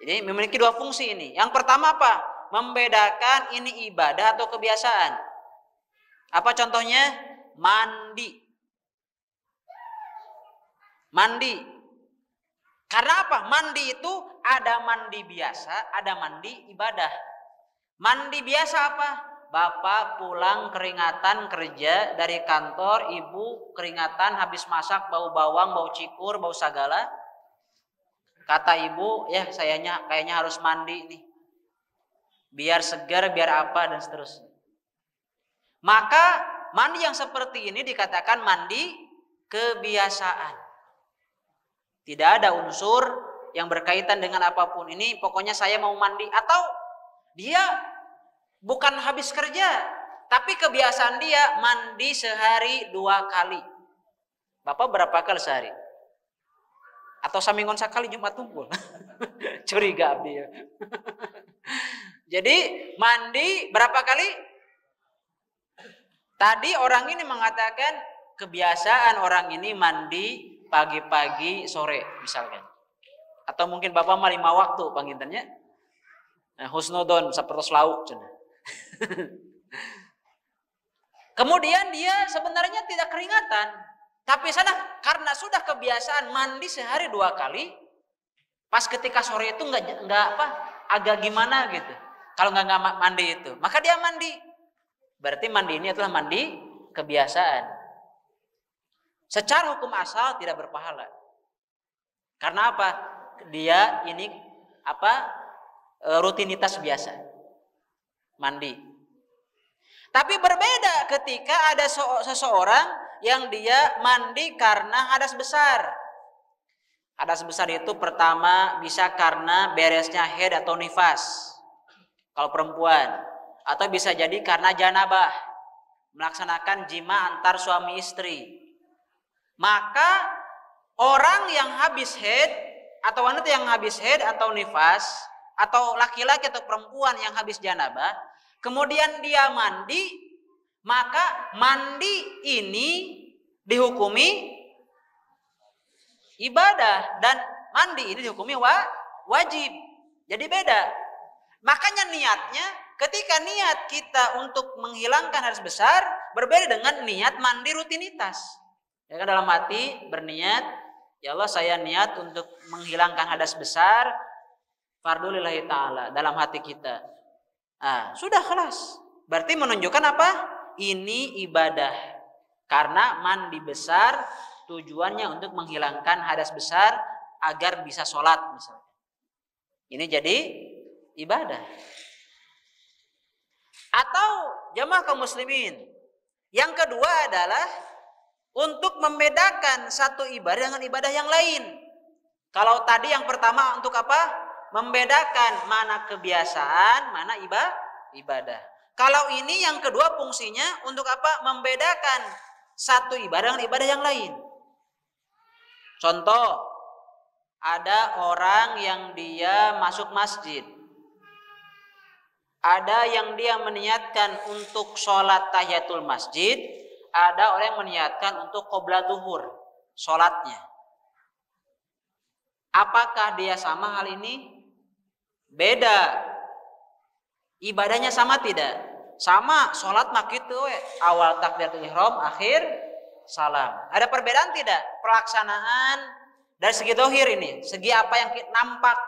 Jadi memiliki dua fungsi ini. Yang pertama apa? Membedakan ini ibadah atau kebiasaan. Apa contohnya? Mandi. Mandi. Karena apa? Mandi itu ada mandi biasa, ada mandi ibadah. Mandi biasa apa? Bapak pulang keringatan kerja dari kantor, ibu keringatan habis masak, bau bawang, bau cikur, bau segala. Kata ibu, ya kayaknya harus mandi nih. Biar segar, biar apa dan seterusnya. Maka mandi yang seperti ini dikatakan mandi kebiasaan. Tidak ada unsur yang berkaitan dengan apapun. Ini pokoknya saya mau mandi. Atau dia bukan habis kerja, tapi kebiasaan dia mandi sehari 2 kali. Bapak berapa kali sehari? Atau samingon sekali Jumat Tungkul? Curiga abdi ya. Jadi mandi berapa kali? Tadi orang ini mengatakan kebiasaan orang ini mandi pagi-pagi sore misalkan. Atau mungkin Bapak mah 5 waktu panggintannya. Nah, husnudon sapertos lauk cenah. Kemudian dia sebenarnya tidak keringatan, tapi sana karena sudah kebiasaan mandi sehari 2 kali, pas ketika sore itu nggak apa, agak gimana gitu. Kalau nggak mandi itu, maka dia mandi. Berarti mandi ini adalah mandi kebiasaan. Secara hukum asal tidak berpahala. Karena apa? Dia ini apa? Rutinitas biasa. Mandi. Tapi berbeda ketika ada seseorang yang dia mandi karena hadas besar. Hadas besar itu pertama bisa karena beresnya haid atau nifas. Kalau perempuan. Atau bisa jadi karena janabah. Melaksanakan jima antar suami istri. Maka orang yang habis haid atau wanita yang habis haid atau nifas atau laki-laki atau perempuan yang habis janabah, kemudian dia mandi, maka mandi ini dihukumi ibadah dan mandi ini dihukumi wajib. Jadi beda. Makanya niatnya, ketika niat kita untuk menghilangkan hadas besar berbeda dengan niat mandi rutinitas. Ya kan, dalam hati berniat, ya Allah saya niat untuk menghilangkan hadas besar fardu lillahi ta'ala dalam hati kita. Nah, sudah kelas. Berarti menunjukkan apa? Ini ibadah. Karena mandi besar tujuannya untuk menghilangkan hadas besar agar bisa sholat misalnya. Ini jadi ibadah. Atau jamaah kaum muslimin, yang kedua adalah untuk membedakan satu ibadah dengan ibadah yang lain. Kalau tadi yang pertama untuk apa? Membedakan mana kebiasaan, mana ibadah. Kalau ini yang kedua fungsinya untuk apa? Membedakan satu ibadah dengan ibadah yang lain. Contoh, ada orang yang dia masuk masjid. Ada yang dia meniatkan untuk sholat tahiyatul masjid. Ada orang yang meniatkan untuk qobla zuhur, sholatnya. Apakah dia sama hal ini? Beda. Ibadahnya sama tidak? Sama, sholat mah gitu, awal takbiratul ihram, akhir salam. Ada perbedaan tidak? Pelaksanaan dari segi dohir ini, segi apa yang nampak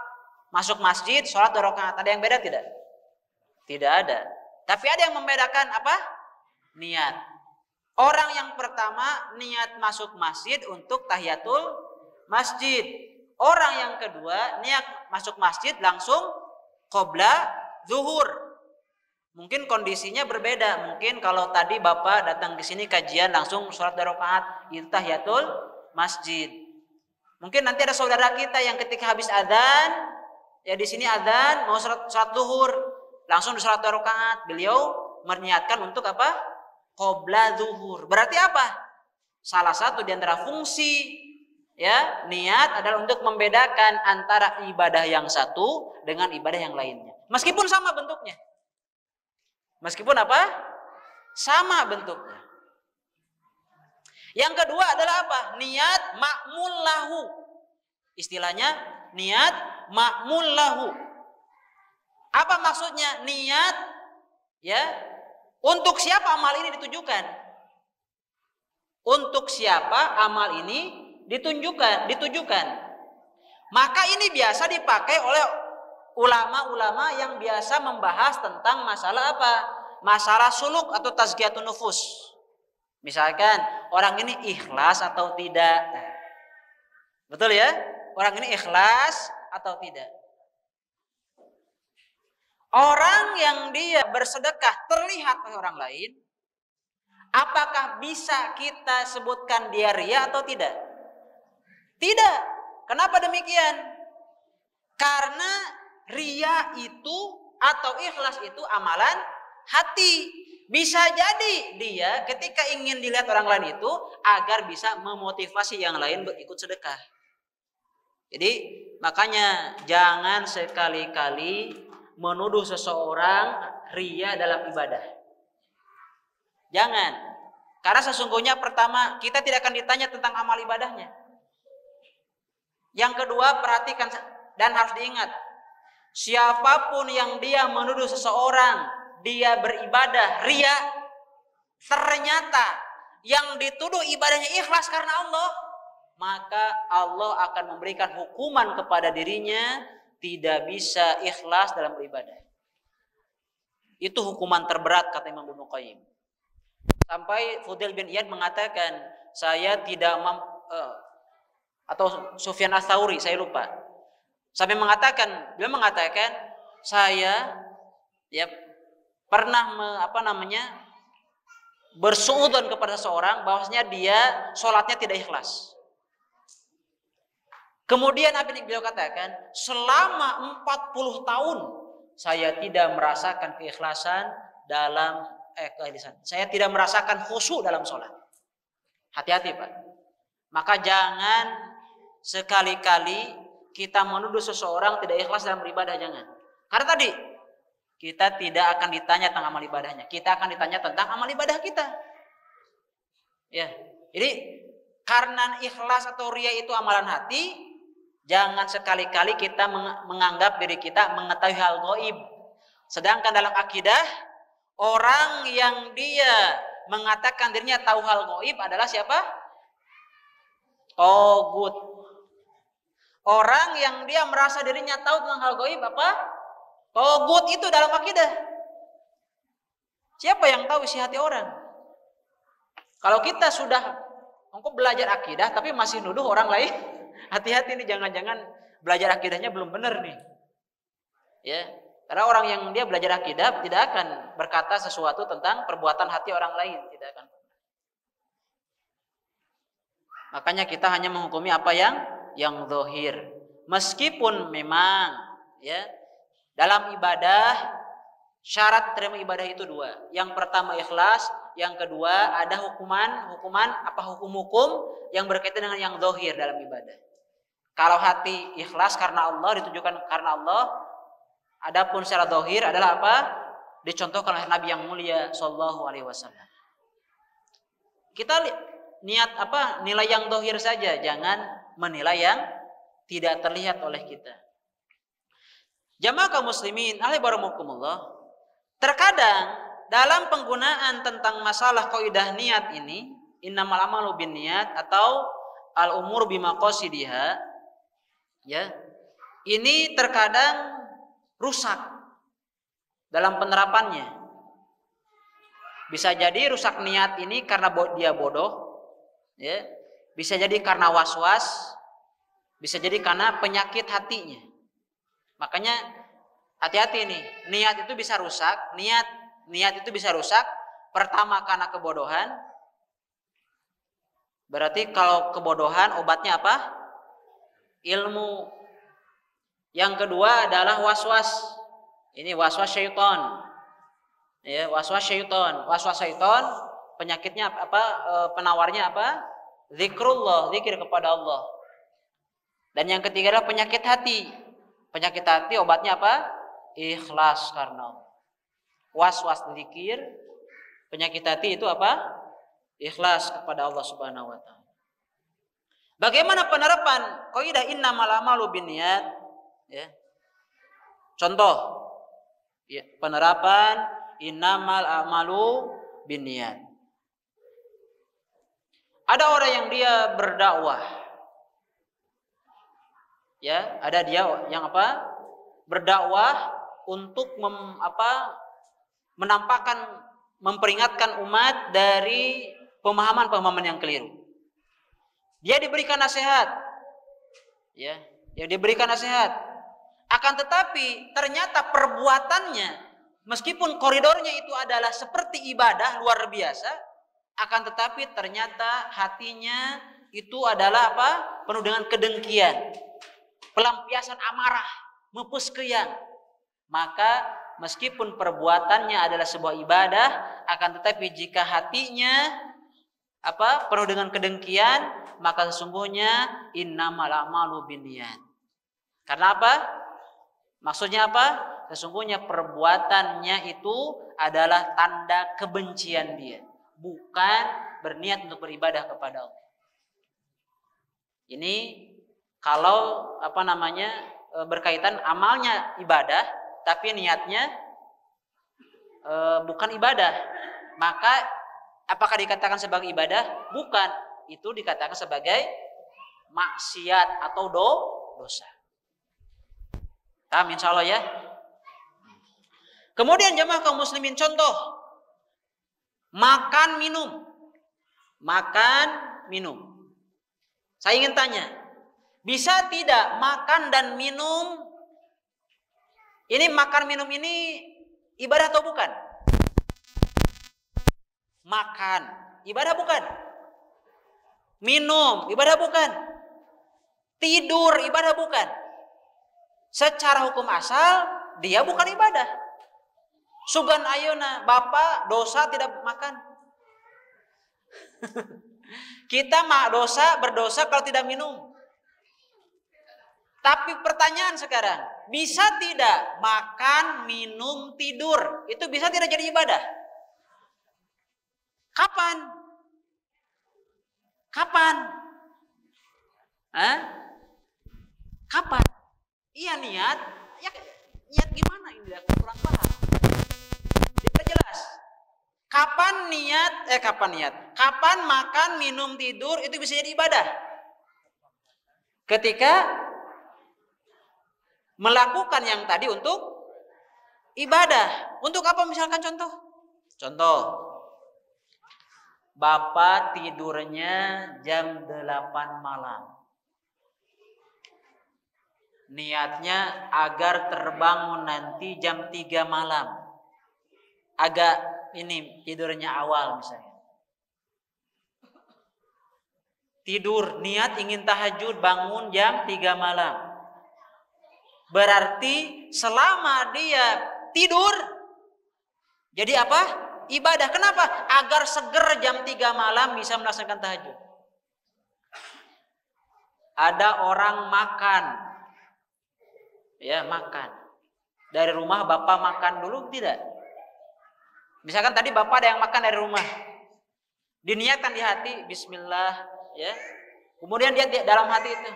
masuk masjid, sholat 2 rakaat. Ada yang beda tidak? Tidak ada. Tapi ada yang membedakan apa? Niat. Orang yang pertama niat masuk masjid untuk tahiyatul masjid. Orang yang kedua niat masuk masjid langsung qobla zuhur. Mungkin kondisinya berbeda. Mungkin kalau tadi Bapak datang ke sini kajian langsung sholat 2 rakaat itu tahiyatul masjid. Mungkin nanti ada saudara kita yang ketika habis adzan, ya di sini adzan mau sholat zuhur, langsung di sholat 2 rakaat. Beliau meniatkan untuk apa? Qobla zuhur. Berarti apa? Salah satu di antara fungsi ya niat adalah untuk membedakan antara ibadah yang satu dengan ibadah yang lainnya. Meskipun sama bentuknya. Meskipun apa? Sama bentuknya. Yang kedua adalah apa? Niat ma'mul lahu. Istilahnya niat ma'mul lahu. Apa maksudnya? Niat ya, untuk siapa amal ini ditujukan? Untuk siapa amal ini ditujukan? Maka ini biasa dipakai oleh ulama-ulama yang biasa membahas tentang masalah apa? Masalah suluk atau tazkiyatun nufus. Misalkan orang ini ikhlas atau tidak. Betul ya? Orang ini ikhlas atau tidak. Orang yang dia bersedekah terlihat oleh orang lain, apakah bisa kita sebutkan dia riya atau tidak? Tidak. Kenapa demikian? Karena riya itu atau ikhlas itu amalan hati. Bisa jadi dia ketika ingin dilihat orang lain itu agar bisa memotivasi yang lain ikut sedekah. Jadi makanya jangan sekali-kali menuduh seseorang riya dalam ibadah. Jangan. Karena sesungguhnya pertama kita tidak akan ditanya tentang amal ibadahnya. Yang kedua perhatikan dan harus diingat. Siapapun yang dia menuduh seseorang dia beribadah riya, ternyata yang dituduh ibadahnya ikhlas karena Allah, maka Allah akan memberikan hukuman kepada dirinya tidak bisa ikhlas dalam beribadah. Itu hukuman terberat kata Imam Ibnu Qayyim. Sampai Fudail bin Iyad mengatakan, saya tidak atau Sufyan Ats-Tsauri, saya lupa. Sampai beliau mengatakan, saya ya pernah bersuudzon kepada seseorang bahwasanya dia sholatnya tidak ikhlas. Kemudian apa yang beliau katakan, selama 40 tahun saya tidak merasakan keikhlasan dalam saya tidak merasakan khusyuk dalam sholat. Hati-hati Pak. Maka jangan sekali-kali kita menuduh seseorang tidak ikhlas dalam beribadah, jangan. Karena tadi kita tidak akan ditanya tentang amal ibadahnya. Kita akan ditanya tentang amal ibadah kita. Ya. Jadi karena ikhlas atau riya itu amalan hati, jangan sekali-kali kita menganggap diri kita mengetahui hal gaib. Sedangkan dalam akidah, orang yang dia mengatakan dirinya tahu hal gaib adalah siapa? Tagut. Orang yang dia merasa dirinya tahu tentang hal gaib apa? Tagut itu dalam akidah. Siapa yang tahu isi hati orang? Kalau kita sudah engkau belajar akidah tapi masih nuduh orang lain. Hati-hati nih, jangan-jangan belajar akidahnya belum benar nih. Ya, karena orang yang dia belajar akidah tidak akan berkata sesuatu tentang perbuatan hati orang lain, tidak akan. Makanya kita hanya menghukumi apa yang zahir. Meskipun memang ya dalam ibadah syarat terima ibadah itu dua. Yang pertama ikhlas, yang kedua ada hukuman hukum yang berkaitan dengan yang zahir dalam ibadah. Kalau hati ikhlas karena Allah, ditujukan karena Allah, adapun secara zahir adalah apa? Dicontohkan oleh Nabi yang mulia sallallahu alaihi wasallam. Kita niat apa? Nilai yang zahir saja, jangan menilai yang tidak terlihat oleh kita. Jamaah kaum muslimin, alaihissalam, terkadang dalam penggunaan tentang masalah kaidah niat ini, innamal a'malu binniyat atau al-umur bimaqasidiha, ya. Ini terkadang rusak dalam penerapannya. Bisa jadi rusak niat ini karena dia bodoh, ya. Bisa jadi karena was-was, bisa jadi karena penyakit hatinya. Makanya hati-hati nih, niat itu bisa rusak, niat itu bisa rusak. Pertama karena kebodohan. Berarti kalau kebodohan obatnya apa? Ilmu. Yang kedua adalah was-was. Ini was-was syaitan. Ya, was-was syaitan. Was-was syaitan penyakitnya apa? Penawarnya apa? Zikrullah, zikir kepada Allah. Dan yang ketiga adalah penyakit hati. Penyakit hati obatnya apa? Ikhlas karena Allah. Was-was zikir, penyakit hati itu apa? Ikhlas kepada Allah Subhanahu wa taala. Bagaimana penerapan kaidah innamal a'malu binniyat? Ya. Contoh ya, penerapan innamal a'malu binniyat. Ada orang yang dia berdakwah. Ya, ada dia yang apa? Berdakwah untuk menampakkan, memperingatkan umat dari pemahaman-pemahaman yang keliru. Dia diberikan nasihat. Ya, dia diberikan nasihat. Akan tetapi ternyata perbuatannya meskipun koridornya itu adalah seperti ibadah luar biasa, akan tetapi ternyata hatinya itu adalah apa? Penuh dengan kedengkian, pelampiasan amarah, mepuskeyan. Maka meskipun perbuatannya adalah sebuah ibadah, akan tetapi jika hatinya penuh dengan kedengkian, maka sesungguhnya innamal a'malu binniyat. Karena apa? Maksudnya apa? Sesungguhnya perbuatannya itu adalah tanda kebencian dia, bukan berniat untuk beribadah kepada Allah. Ini kalau berkaitan amalnya ibadah, tapi niatnya bukan ibadah, maka apakah dikatakan sebagai ibadah? Bukan, itu dikatakan sebagai maksiat atau dosa. Paham insya Allah ya. Kemudian jamaah kaum muslimin, contoh makan minum. Saya ingin tanya, bisa tidak makan dan minum ini, makan minum ini ibadah atau bukan? Makan ibadah bukan? Minum ibadah bukan? Tidur ibadah bukan? Secara hukum asal dia bukan ibadah. Sugan ayeuna Bapak dosa tidak makan. Kita berdosa kalau tidak minum. Tapi pertanyaan sekarang, bisa tidak makan, minum, tidur itu bisa tidak jadi ibadah? Kapan? Kapan? Iya niat. Ya, niat gimana ini? Kurang paham. Diperjelas. Kapan makan, minum, tidur itu bisa jadi ibadah? Ketika melakukan yang tadi untuk ibadah. Untuk apa misalkan contoh? Bapak tidurnya jam 8 malam. Niatnya agar terbangun nanti jam 3 malam. Agak ini tidurnya awal misalnya. Tidur, niat ingin tahajud, bangun jam 3 malam. Berarti selama dia tidur, jadi apa? Ibadah. Kenapa? Agar seger jam 3 malam bisa melaksanakan tahajud. Ada orang makan. Ya, makan. Dari rumah Bapak makan dulu tidak? Misalkan tadi Bapak ada yang makan dari rumah. Diniatkan di hati, bismillah, ya. Kemudian dia dalam hati itu,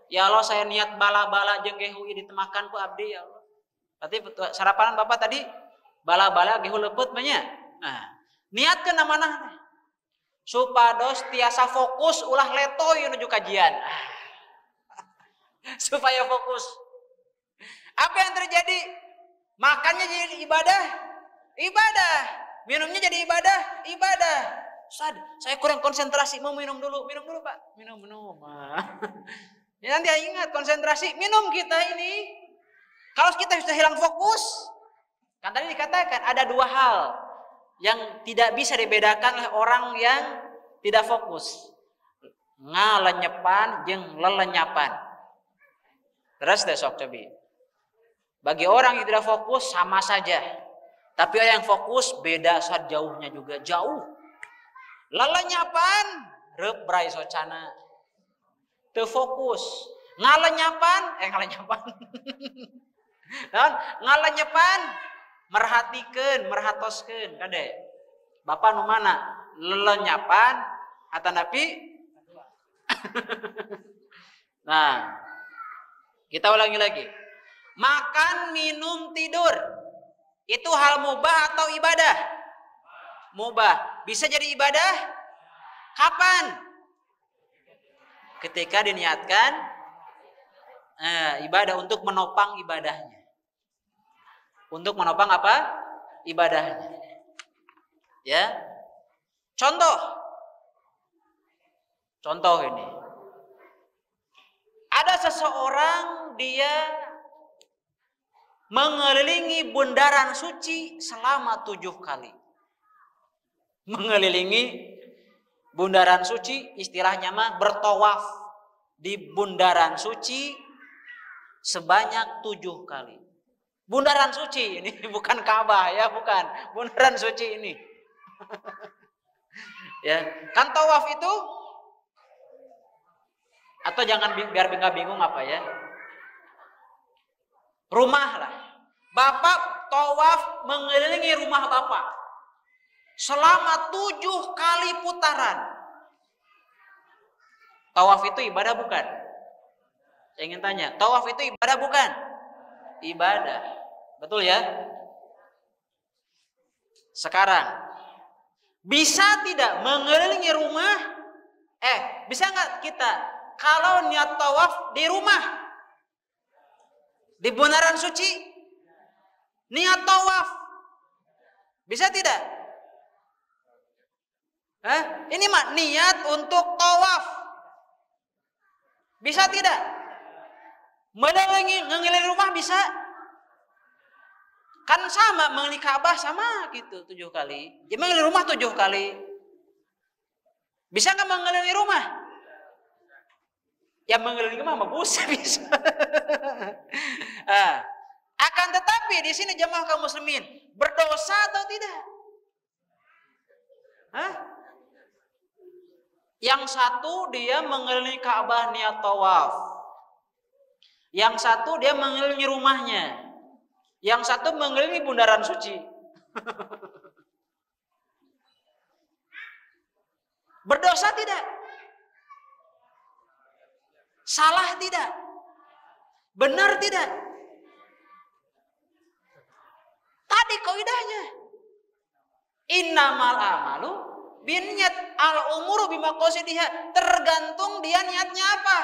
ya Allah, saya niat bala-bala jeung gehu ditemakan ku abdi ya Allah. Berarti sarapanan Bapak tadi bala-bala gehu leupet banyak. Nah, niatkeun amanah supados tiasa fokus ulah letoy menuju kajian. Supaya fokus. Apa yang terjadi? Makannya jadi ibadah, ibadah. Minumnya jadi ibadah, ibadah. Saya kurang konsentrasi, mau minum dulu Pak, minum. Ya, nanti ingat konsentrasi, minum kita ini. Kalau kita sudah hilang fokus, kan tadi dikatakan ada 2 hal yang tidak bisa dibedakan oleh orang yang tidak fokus. Ngalenyepan jeung lelenyapan. Terus besok coba. Bagi orang yang tidak fokus sama saja. Tapi orang yang fokus beda saat jauhnya juga jauh. Lelenyapan reup brai socana. Teu fokus. Ngalenyapan ngalenyapan merhatoskeun kade. Bapak nu mana? Lelenyapan atanapi Nah, kita ulangi lagi. Makan, minum, tidur. Itu hal mubah atau ibadah? Mubah. Bisa jadi ibadah? Kapan? Ketika diniatkan ibadah untuk menopang ibadahnya. Untuk menopang apa? Ibadahnya. Ya. Contoh ini. Ada seseorang dia mengelilingi bundaran suci selama 7 kali. Mengelilingi bundaran suci, istilahnya mah bertawaf di bundaran suci sebanyak 7 kali. Bundaran suci ini bukan Ka'bah ya, bukan. Bundaran suci ini. Ya, kan tawaf itu atau jangan biar nggak bingung apa ya? Rumah lah. Bapak tawaf mengelilingi rumah Bapak selama 7 kali putaran. Tawaf itu ibadah bukan? Saya ingin tanya, tawaf itu ibadah bukan? Ibadah. Betul ya? Sekarang, bisa tidak mengelilingi rumah? Bisa nggak kita kalau niat tawaf di rumah, di bundaran suci, niat tawaf, bisa tidak? Ini mah niat untuk tawaf, bisa tidak? Mengelilingi rumah bisa? Kan sama, mengelilingi Ka'bah sama gitu 7 kali. Ya mengelilingi rumah 7 kali. Bisa nggak mengelilingi rumah? Ya mengelilingi rumah bisa. Akan tetapi di sini jemaah kaum muslimin berdosa atau tidak? Yang satu dia mengelilingi Ka'bah niat tawaf. Yang satu dia mengelilingi rumahnya. Yang satu mengelilingi bundaran suci. Berdosa tidak? Salah tidak? Benar tidak? Tadi kaidahnya. Innamal amalu binniyat, al umuru bimaqasidiha, tergantung dia niatnya apa.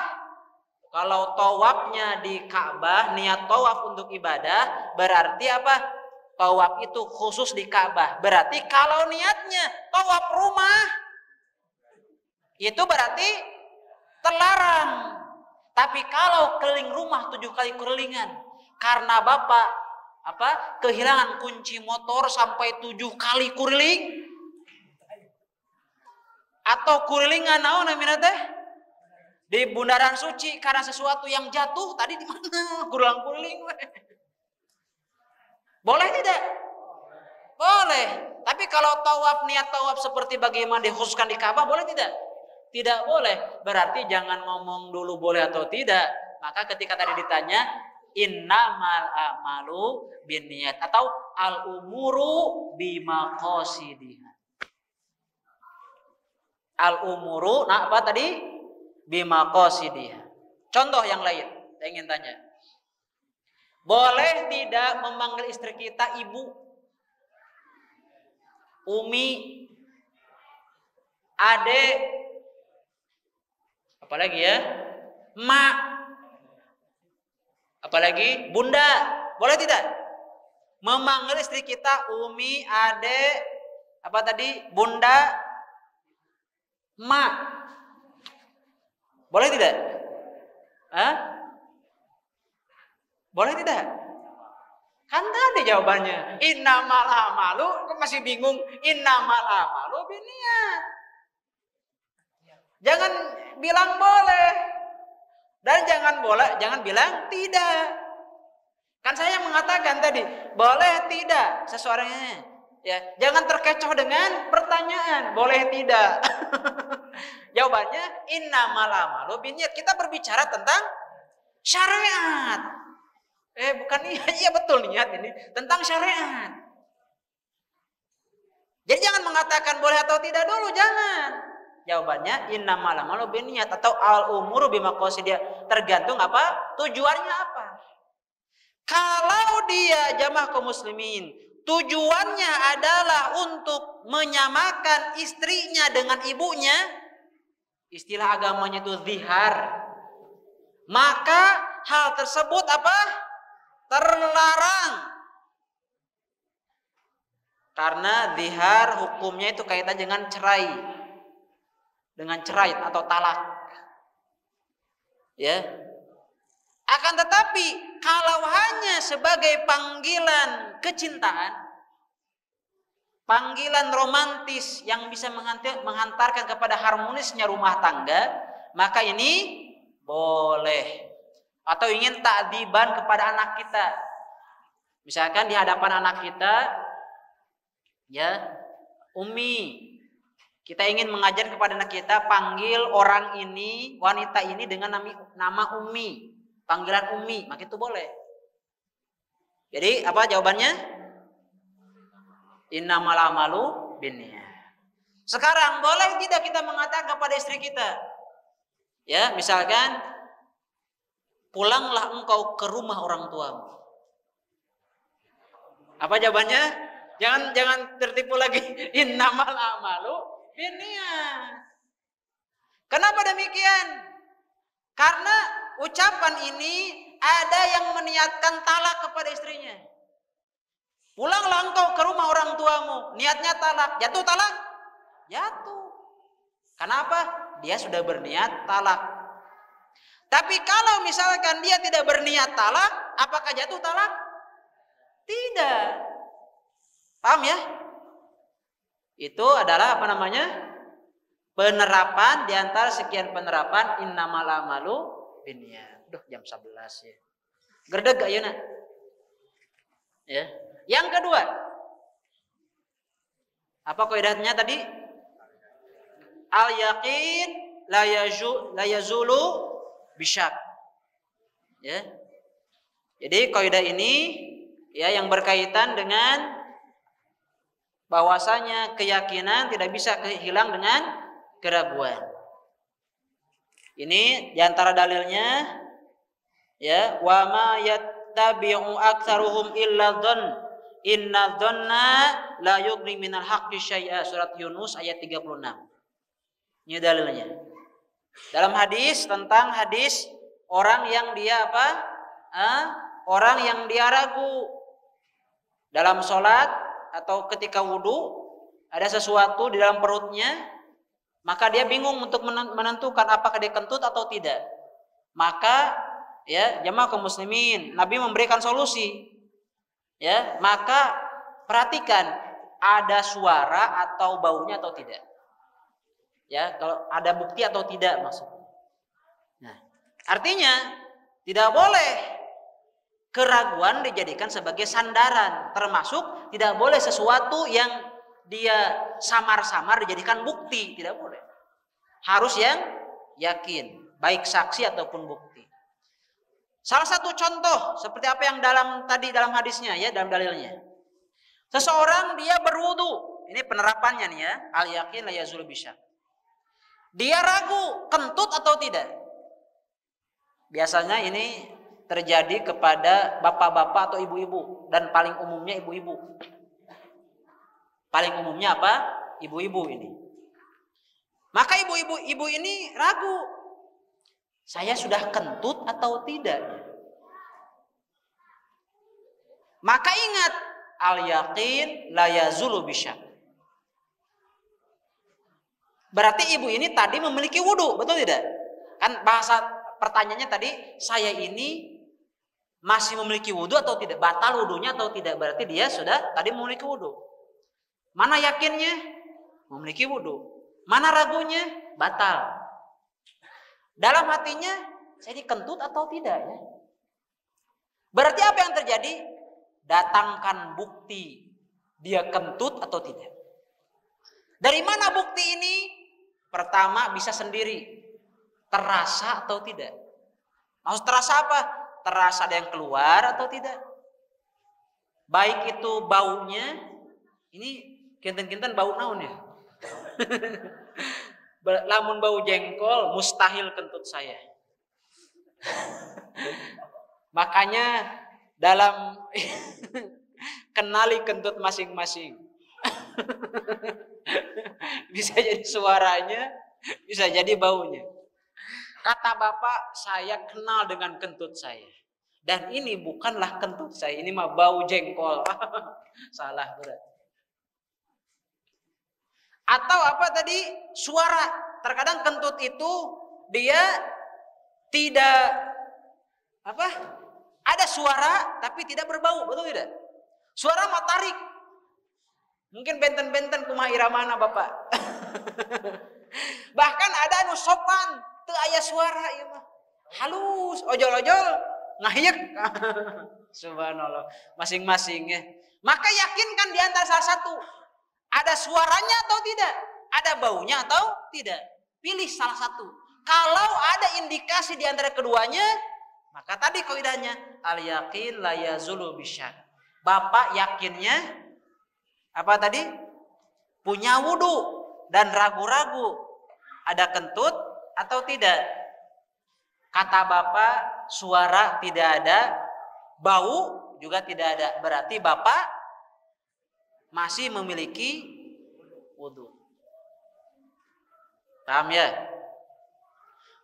Kalau tawafnya di Ka'bah, niat tawaf untuk ibadah, berarti apa? Tawaf itu khusus di Ka'bah. Berarti kalau niatnya tawaf rumah, itu berarti terlarang. Tapi kalau keliling rumah 7 kali kelilingan karena Bapak kehilangan kunci motor sampai 7 kali kuriling, atau kurilingan naon namina teh di Bundaran Suci karena sesuatu yang jatuh tadi di mana kuring boleh tidak? Boleh. Tapi kalau tawaf, niat tawaf seperti bagaimana dikhususkan di Ka'bah, boleh tidak? Tidak boleh. Berarti jangan ngomong dulu boleh atau tidak. Maka ketika tadi ditanya innamal a'malu binniyat atau al umuru bimaqasidiha. Al umuru, nah apa tadi? Bimaqasidiha. Contoh yang lain, saya ingin tanya. Boleh tidak memanggil istri kita ibu, umi, adek, apalagi ya, mak, apalagi bunda, boleh tidak? Memanggil istri kita umi, adek, apa tadi, bunda, mak, boleh tidak? Hah? Boleh tidak? Kan tadi jawabannya innamal a'malu, masih bingung innamal a'malu binniyat. Jangan bilang boleh dan jangan bilang tidak. Kan saya mengatakan tadi boleh tidak sesuaranya. Ya, jangan terkecoh dengan pertanyaan boleh tidak. Jawabannya innamal a'malu binniyat. Kita berbicara tentang syariat. Bukan iya betul niat ini tentang syariat. Jadi jangan mengatakan boleh atau tidak dulu, jangan. Jawabannya innamal a'malu binniyat atau al umuru bimaqasidiha, tergantung apa? Tujuannya apa? Kalau dia jamaah kaum muslimin, tujuannya adalah untuk menyamakan istrinya dengan ibunya, istilah agamanya itu zihar, maka hal tersebut apa? Terlarang. Karena zihar hukumnya itu kaitan dengan cerai. Dengan cerai atau talak. Ya. Akan tetapi kalau hanya sebagai panggilan kecintaan, panggilan romantis yang bisa menghantarkan kepada harmonisnya rumah tangga, maka ini boleh. Atau ingin ta'diban kepada anak kita, misalkan di hadapan anak kita, ya umi, kita ingin mengajar kepada anak kita, panggil orang ini, wanita ini dengan nama umi, panggilan umi, maka itu boleh. Jadi apa jawabannya? Innamal a'malu binniyat. Sekarang boleh tidak kita mengatakan kepada istri kita, ya misalkan, pulanglah engkau ke rumah orang tuamu. Apa jawabannya? Jangan tertipu lagi. Innamal a'malu binniyat. Kenapa demikian? Karena ucapan ini ada yang meniatkan talak kepada istrinya. Pulanglah engkau ke rumah orang tuamu. Niatnya talak. Jatuh talak? Jatuh. Kenapa? Dia sudah berniat talak. Tapi kalau misalkan dia tidak berniat talak, apakah jatuh talak? Tidak. Paham ya? Itu adalah apa namanya? Penerapan di antara sekian penerapan innamal a'malu binniyat. Duh, jam 11 ya. Gerdeg gak ya, ya. Yang kedua, apa kaidahnya tadi? Al yaqin la yazulu bisyak. Ya. Jadi kaidah ini ya yang berkaitan dengan bahwasanya keyakinan tidak bisa hilang dengan keraguan. Ini diantara dalilnya ya wa ma yattabi'u aktsaruhum illa dzann inna dzanna la yughni minal haqqi syai'a, surat Yunus ayat 36. Ini dalilnya. Dalam hadis tentang hadis orang yang dia apa? Orang yang dia ragu dalam sholat atau ketika wudhu, ada sesuatu di dalam perutnya, maka dia bingung untuk menentukan apakah dia kentut atau tidak. Maka ya jamaah kaum muslimin, Nabi memberikan solusi. Ya, maka perhatikan ada suara atau baunya atau tidak. Ya, kalau ada bukti atau tidak maksudnya. Nah, artinya tidak boleh keraguan dijadikan sebagai sandaran, termasuk tidak boleh sesuatu yang dia samar-samar dijadikan bukti, tidak boleh. Harus yang yakin, baik saksi ataupun bukti. Salah satu contoh seperti apa yang dalam hadisnya ya, dalam dalilnya. Seseorang dia berwudu, ini penerapannya nih ya, al yakin la yazul bisyak. Dia ragu kentut atau tidak. Biasanya ini terjadi kepada bapak-bapak atau ibu-ibu, dan paling umumnya ibu-ibu. Paling umumnya apa? Ibu-ibu ini. Maka ibu ini ragu. Saya sudah kentut atau tidak? Maka ingat, al-yaqin la yazulu bisyak. Berarti ibu ini tadi memiliki wudu, betul tidak? Kan bahasa pertanyaannya tadi, saya ini masih memiliki wudu atau tidak? Batal wudunya atau tidak? Berarti dia sudah tadi memiliki wudu. Mana yakinnya? Memiliki wudu. Mana ragunya? Batal. Dalam hatinya, saya dikentut atau tidak ya? Berarti apa yang terjadi? Datangkan bukti dia kentut atau tidak. Dari mana bukti ini? Pertama bisa sendiri. Terasa atau tidak? Maksud terasa apa? Terasa ada yang keluar atau tidak? Baik itu baunya, ini kinten-kinten bau naon ya? Lamun bau jengkol mustahil kentut saya. Makanya dalam kenali kentut masing-masing. Bisa jadi suaranya, bisa jadi baunya. Kata bapak, saya kenal dengan kentut saya. Dan ini bukanlah kentut saya, ini mah bau jengkol. Salah berat. Atau apa tadi? Suara. Terkadang kentut itu dia tidak apa? Ada suara tapi tidak berbau, betul tidak? Suara mah tarik. Mungkin benten-benten kumaha iramana bapak. Bahkan ada anu sopan, teu aya suara ieu mah. Halus, ojol-ojol ngahiyek. Subhanallah, masing-masing ya. Maka yakinkan di antara salah satu. Ada suaranya atau tidak? Ada baunya atau tidak? Pilih salah satu. Kalau ada indikasi di antara keduanya, maka tadi kaidahnya al-yaqin la yazulu bisyak. Bapak yakinnya apa tadi? Punya wudu dan ragu-ragu ada kentut atau tidak. Kata bapak, suara tidak ada, bau juga tidak ada. Berarti bapak masih memiliki wudu. Paham ya?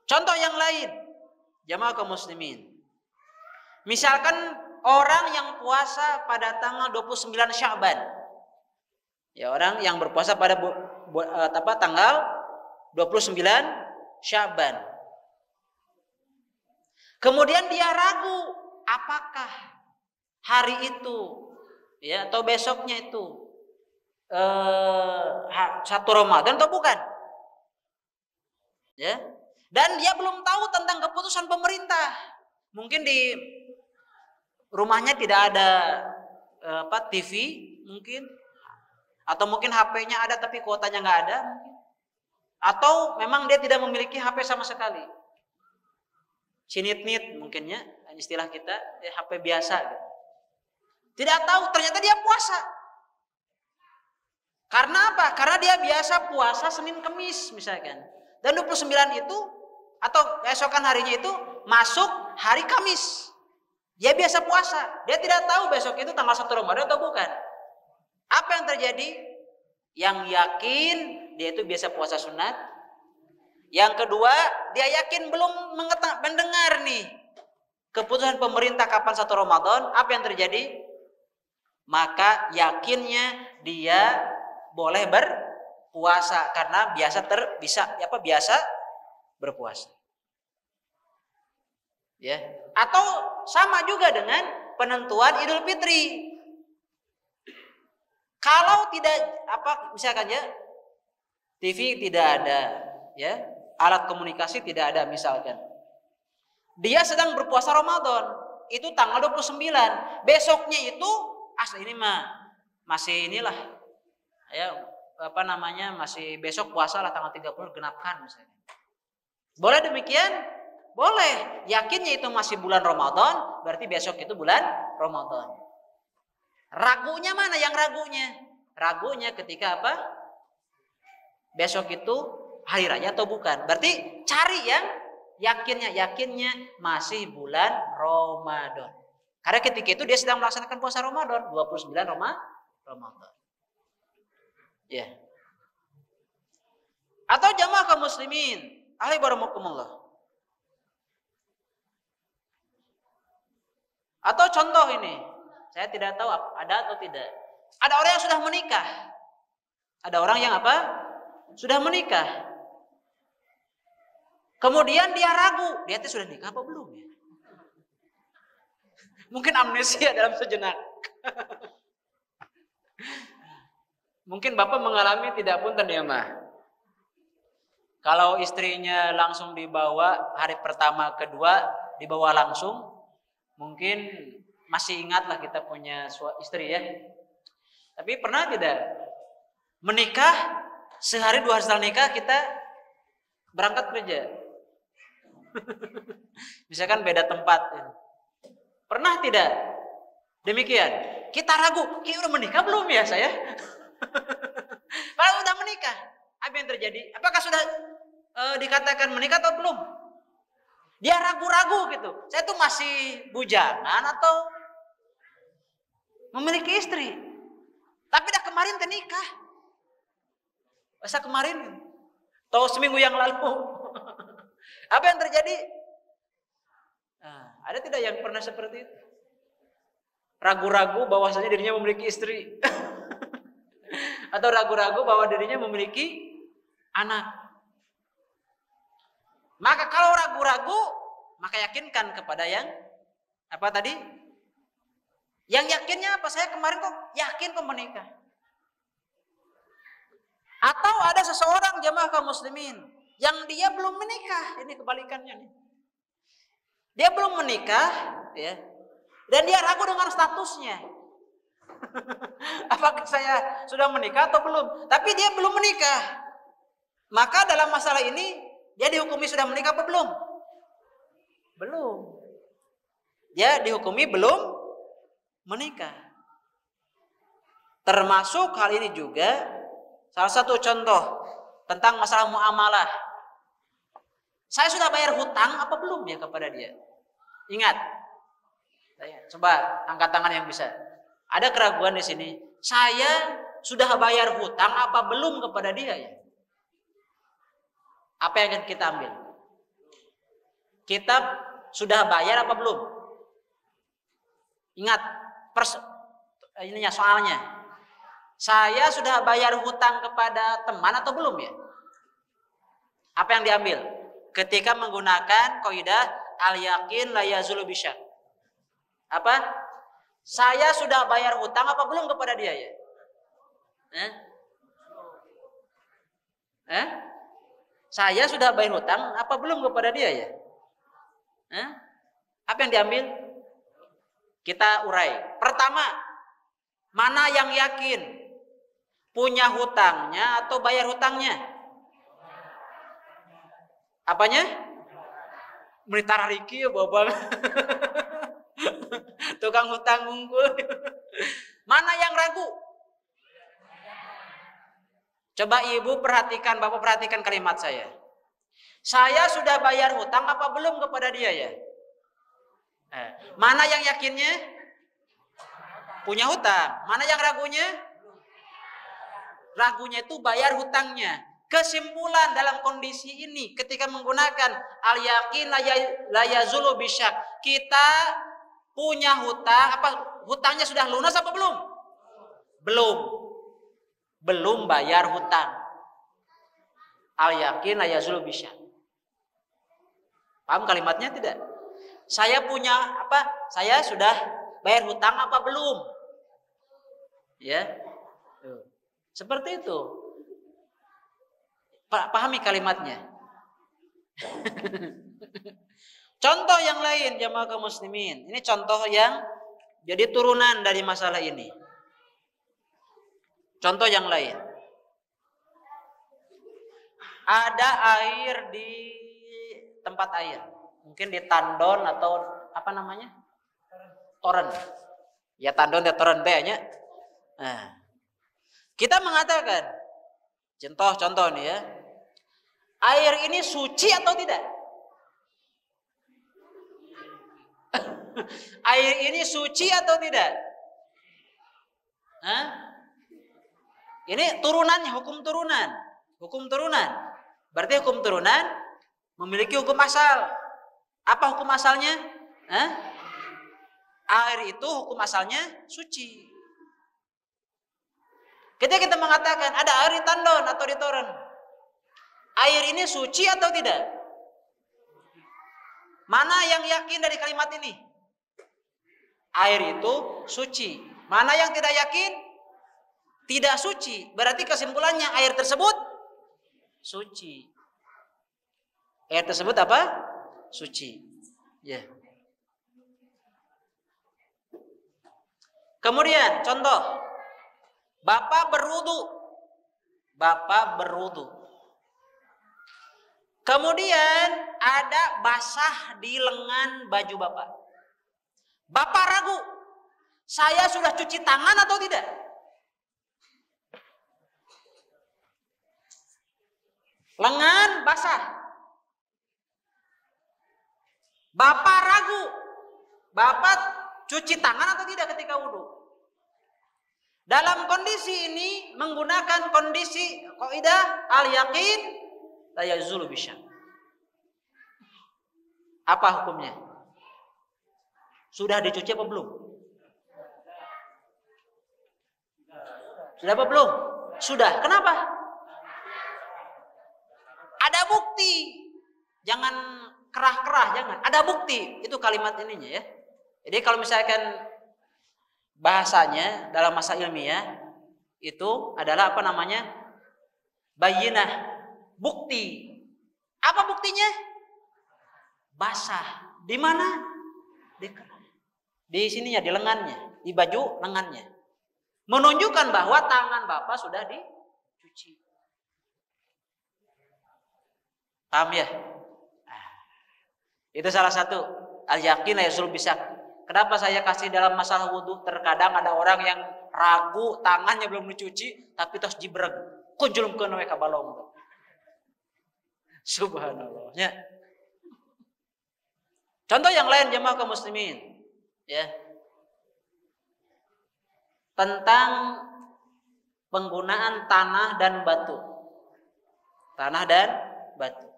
Contoh yang lain, jamaah kaum muslimin. Misalkan orang yang puasa pada tanggal 29 Sya'ban. Ya, orang yang berpuasa pada tanggal 29 Sya'ban. Kemudian dia ragu apakah hari itu ya atau besoknya itu 1 Ramadan atau bukan? Ya. Dan dia belum tahu tentang keputusan pemerintah. Mungkin di rumahnya tidak ada TV mungkin, atau mungkin HP-nya ada tapi kuotanya nggak ada mungkin. Atau memang dia tidak memiliki HP sama sekali. Cinit-nit mungkinnya istilah kita, HP biasa gitu. Tidak tahu ternyata dia puasa. Karena apa? Karena dia biasa puasa Senin Kemis misalkan. Dan 29 itu atau esokan harinya itu masuk hari Kamis. Dia biasa puasa. Dia tidak tahu besok itu tanggal 1 Ramadan atau bukan. Apa yang terjadi? Yang yakin dia itu biasa puasa sunat. Yang kedua, dia yakin belum mendengar nih keputusan pemerintah kapan 1 Ramadan. Apa yang terjadi? Maka yakinnya dia boleh puasa karena biasa berpuasa. Ya. Atau sama juga dengan penentuan Idul Fitri. Kalau tidak misalkan ya TV tidak ada, ya, alat komunikasi tidak ada misalkan. Dia sedang berpuasa Ramadan, itu tanggal 29. Besoknya itu ini mah masih inilah. Ya, masih besok puasa lah tanggal 30 genapkan misalnya. Boleh demikian? Boleh. Yakinnya itu masih bulan Ramadan, berarti besok itu bulan Ramadan. Ragunya mana yang ragunya? Ragunya ketika apa? Besok itu hari raya atau bukan. Berarti cari yang yakinnya masih bulan Ramadan. Karena ketika itu dia sedang melaksanakan puasa Ramadan, 29 Ramadan. Ya. Atau jamaah kaum muslimin, ahli barakallahu. Atau contoh ini, saya tidak tahu ada atau tidak. Ada orang yang sudah menikah. Ada orang yang sudah menikah. Kemudian dia ragu, dia sudah nikah apa belum ya? Mungkin amnesia dalam sejenak. Mungkin Bapak mengalami tidak punten ya mah. Kalau istrinya langsung dibawa hari pertama kedua dibawa langsung, mungkin masih ingatlah kita punya istri ya. Tapi pernah tidak menikah sehari 2 hari setelah nikah kita berangkat kerja? Misalkan beda tempat. Pernah tidak demikian? Kita ragu, udah menikah belum ya saya? Kalau udah menikah, apa yang terjadi? Apakah sudah dikatakan menikah atau belum? Dia ragu-ragu gitu. Saya tuh masih bujangan atau memiliki istri. Tapi dah kemarin nikah. Masa kemarin? Atau seminggu yang lalu? Apa yang terjadi? Ada tidak yang pernah seperti itu? Ragu-ragu bahwasanya dirinya memiliki istri. Atau ragu-ragu bahwa dirinya memiliki anak. Maka kalau ragu-ragu, maka yakinkan kepada yang apa tadi? Yang yakinnya apa? Saya kemarin kok yakin kok menikah. Atau ada seseorang jamaah kaum muslimin yang dia belum menikah. Ini kebalikannya nih. Dia belum menikah, ya. Dan dia ragu dengan statusnya. Apakah saya sudah menikah atau belum? Tapi dia belum menikah. Maka dalam masalah ini dia dihukumi sudah menikah apa belum? Belum. Dia dihukumi belum menikah. Termasuk hal ini juga salah satu contoh tentang masalah muamalah. Saya sudah bayar hutang apa belum ya kepada dia? Ingat. Coba angkat tangan yang bisa. Ada keraguan di sini. Saya sudah bayar hutang apa belum kepada dia ya? Apa yang akan kita ambil? Kita sudah bayar apa belum? Ingat, ininya soalnya. Saya sudah bayar hutang kepada teman atau belum ya? Apa yang diambil? Ketika menggunakan kaidah al-yaqin la yazulu bisyak. Apa? Saya sudah bayar hutang apa belum kepada dia ya? Saya sudah bayar hutang apa belum kepada dia ya? Apa yang diambil? Kita urai. Pertama, mana yang yakin punya hutangnya atau bayar hutangnya? Apanya? Menitar Riki ya babang. Tukang hutang unggul. Mana yang ragu? Coba ibu perhatikan, bapak perhatikan kalimat saya. Saya sudah bayar hutang apa belum kepada dia ya? Mana yang yakinnya? Punya hutang. Mana yang ragunya? Ragunya itu bayar hutangnya. Kesimpulan dalam kondisi ini ketika menggunakan al-yaqin la yazulu bisyak. Kita punya hutang, hutangnya sudah lunas apa belum? Belum bayar hutang. Al yakin la yazulu bisyak. Paham kalimatnya tidak? Saya punya apa? Saya sudah bayar hutang apa belum? Ya. Seperti itu. Pahami kalimatnya. Contoh yang lain jamaah kaum muslimin. Ini contoh yang jadi turunan dari masalah ini. Contoh yang lain. Ada air di tempat air. Mungkin di tandon atau apa namanya? Toren. Ya tandon dan toren B-nya. Nah, kita mengatakan contoh nih ya. Air ini suci atau tidak? Air ini suci atau tidak? Hah? Ini turunannya, hukum turunan. Hukum turunan. Berarti hukum turunan memiliki hukum asal. Apa hukum asalnya? Hah? Air itu hukum asalnya suci. Ketika kita mengatakan ada air di tandon atau di toren, air ini suci atau tidak? Mana yang yakin dari kalimat ini? Air itu suci. Mana yang tidak yakin? Tidak suci. Berarti kesimpulannya air tersebut suci. Air tersebut apa? Suci. Ya. Kemudian contoh, Bapak berwudu. Bapak berwudu. Kemudian ada basah di lengan baju Bapak. Bapak ragu, saya sudah cuci tangan atau tidak? Lengan basah. Bapak ragu, Bapak cuci tangan atau tidak ketika wudhu? Dalam kondisi ini menggunakan kondisi kaidah al-yaqin la yazulu bisyak. Apa hukumnya? Sudah dicuci apa belum? Sudah apa belum? Sudah. Kenapa? Ada bukti. Jangan kerah-kerah, jangan. Ada bukti. Itu kalimat ininya ya. Jadi kalau misalkan bahasanya dalam masa ilmiah itu adalah apa namanya? Bayyinah. Bukti. Apa buktinya? Basah. Di mana? Di sininya, di lengannya, di baju lengannya. Menunjukkan bahwa tangan Bapak sudah dicuci. Paham ya? Itu salah satu al-yakin la yazulu bisyak. Kenapa saya kasih dalam masalah wudhu? Terkadang ada orang yang ragu, tangannya belum dicuci, tapi terus jibreg, kunjulkeun we ka balong. Subhanallah. Ya. Contoh yang lain jemaah kaum muslimin, ya. Tentang penggunaan tanah dan batu. Tanah dan batu.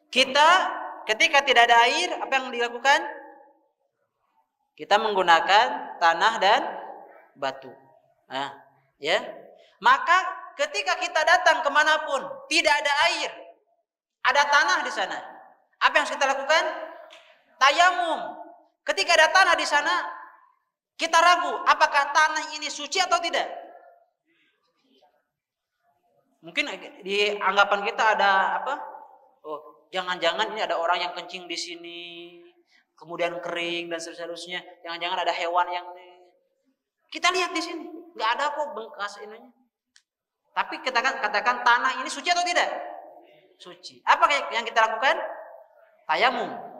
Kita ketika tidak ada air, apa yang dilakukan? Kita menggunakan tanah dan batu. Nah, ya. Maka ketika kita datang kemanapun tidak ada air, ada tanah di sana. Apa yang harus kita lakukan? Tayamum. Ketika ada tanah di sana, kita ragu apakah tanah ini suci atau tidak. Mungkin di anggapan kita ada apa? Oh, jangan-jangan ini ada orang yang kencing di sini, kemudian kering dan seterusnya. Jangan-jangan ada hewan yang kita lihat di sini, nggak ada kok bekas ininya. Tapi kita katakan tanah ini suci atau tidak? Suci. Apa yang kita lakukan? Tayamum.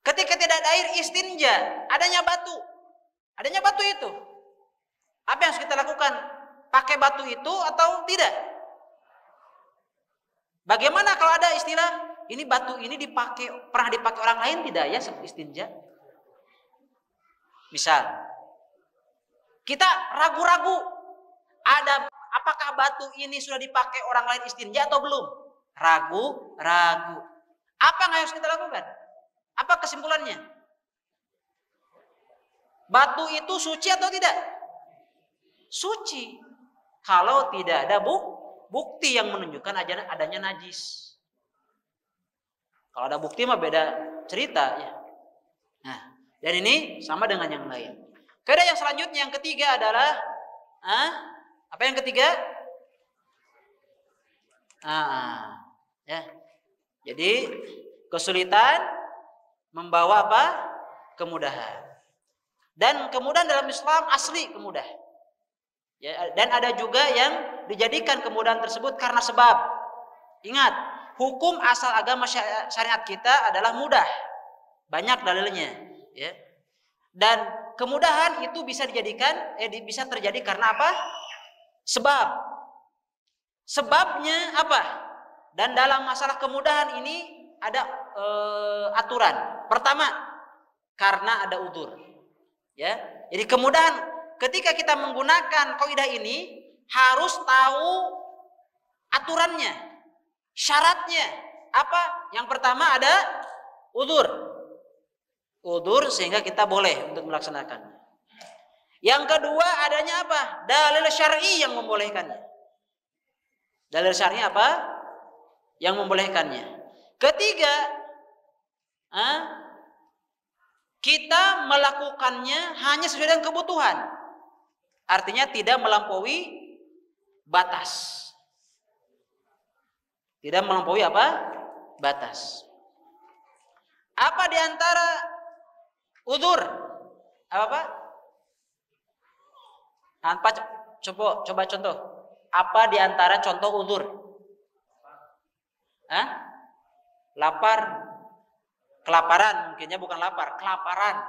Ketika tidak ada air, istinja, adanya batu. Adanya batu itu. Apa yang harus kita lakukan? Pakai batu itu atau tidak? Bagaimana kalau ada istilah ini batu ini pernah dipakai orang lain tidak ya istinja? Misal kita ragu-ragu ada apakah batu ini sudah dipakai orang lain istinja atau belum? Ragu. Apa yang harus kita lakukan? Apa kesimpulannya? Batu itu suci atau tidak? Suci. Kalau tidak ada bukti yang menunjukkan adanya najis. Kalau ada bukti mah beda cerita ya. Nah, dan ini sama dengan yang lain. Kaidah yang selanjutnya yang ketiga adalah apa yang ketiga? Ya. Jadi kesulitan membawa apa? Kemudahan. Dan kemudahan dalam Islam asli kemudahan. Ya, dan ada juga yang dijadikan kemudahan tersebut karena sebab. Ingat, hukum asal agama syariat kita adalah mudah. Banyak dalilnya, ya. Dan kemudahan itu bisa dijadikan bisa terjadi karena apa? Sebab. Sebabnya apa? Dan dalam masalah kemudahan ini ada aturan. Pertama, karena ada udzur. Ya. Jadi kemudahan ketika kita menggunakan kaidah ini harus tahu aturannya, syaratnya. Apa? Yang pertama ada udzur. Udzur sehingga kita boleh untuk melaksanakan. Yang kedua adanya apa? Dalil syar'i yang membolehkannya. Dalil syar'i apa? Yang membolehkannya. Ketiga, kita melakukannya hanya sesuai dengan kebutuhan. Artinya tidak melampaui batas. Tidak melampaui apa? Batas. Apa di antara udzur? Apa? Coba contoh. Apa di antara contoh udzur? Lapar. Kelaparan, mungkinnya bukan lapar, kelaparan.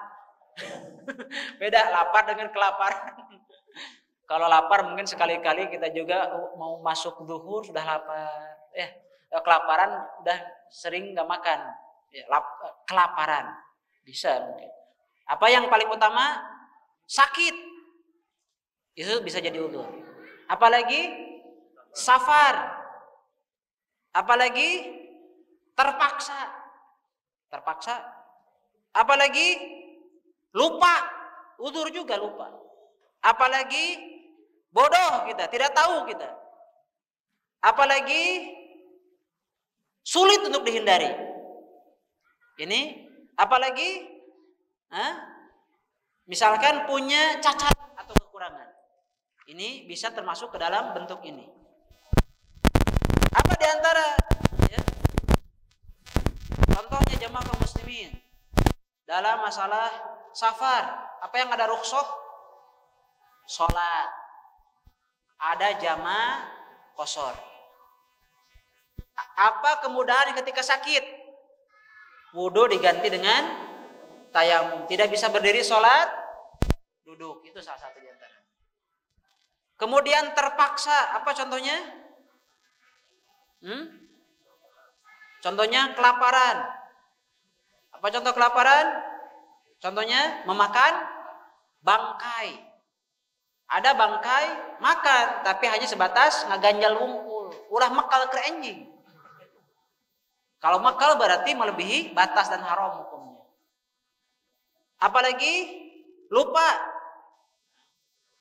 Beda lapar dengan kelaparan. Kalau lapar mungkin sekali-kali kita juga mau masuk zuhur sudah lapar. Kelaparan udah sering nggak makan. Kelaparan bisa mungkin. Apa yang paling utama? Sakit. Itu bisa jadi udzur. Apalagi safar. Apalagi terpaksa. Apalagi lupa, udzur juga lupa. Apalagi bodoh kita, tidak tahu kita. Apalagi sulit untuk dihindari. Ini apalagi misalkan punya cacat atau kekurangan. Ini bisa termasuk ke dalam bentuk ini. Apa di antara contohnya jamaah kaum muslimin dalam masalah safar, apa yang ada rukhsah? Salat. Ada jamaah qashar. Apa kemudahan ketika sakit? Wudu diganti dengan tayamum. Tidak bisa berdiri salat, duduk. Itu salah satu di antara. Kemudian terpaksa, apa contohnya? Contohnya kelaparan. Apa contoh kelaparan? Contohnya memakan bangkai. Ada bangkai makan, tapi hanya sebatas ngaganjal wungkul. Ulah mekal ke anjing. Kalau mekal berarti melebihi batas dan haram hukumnya. Apalagi lupa.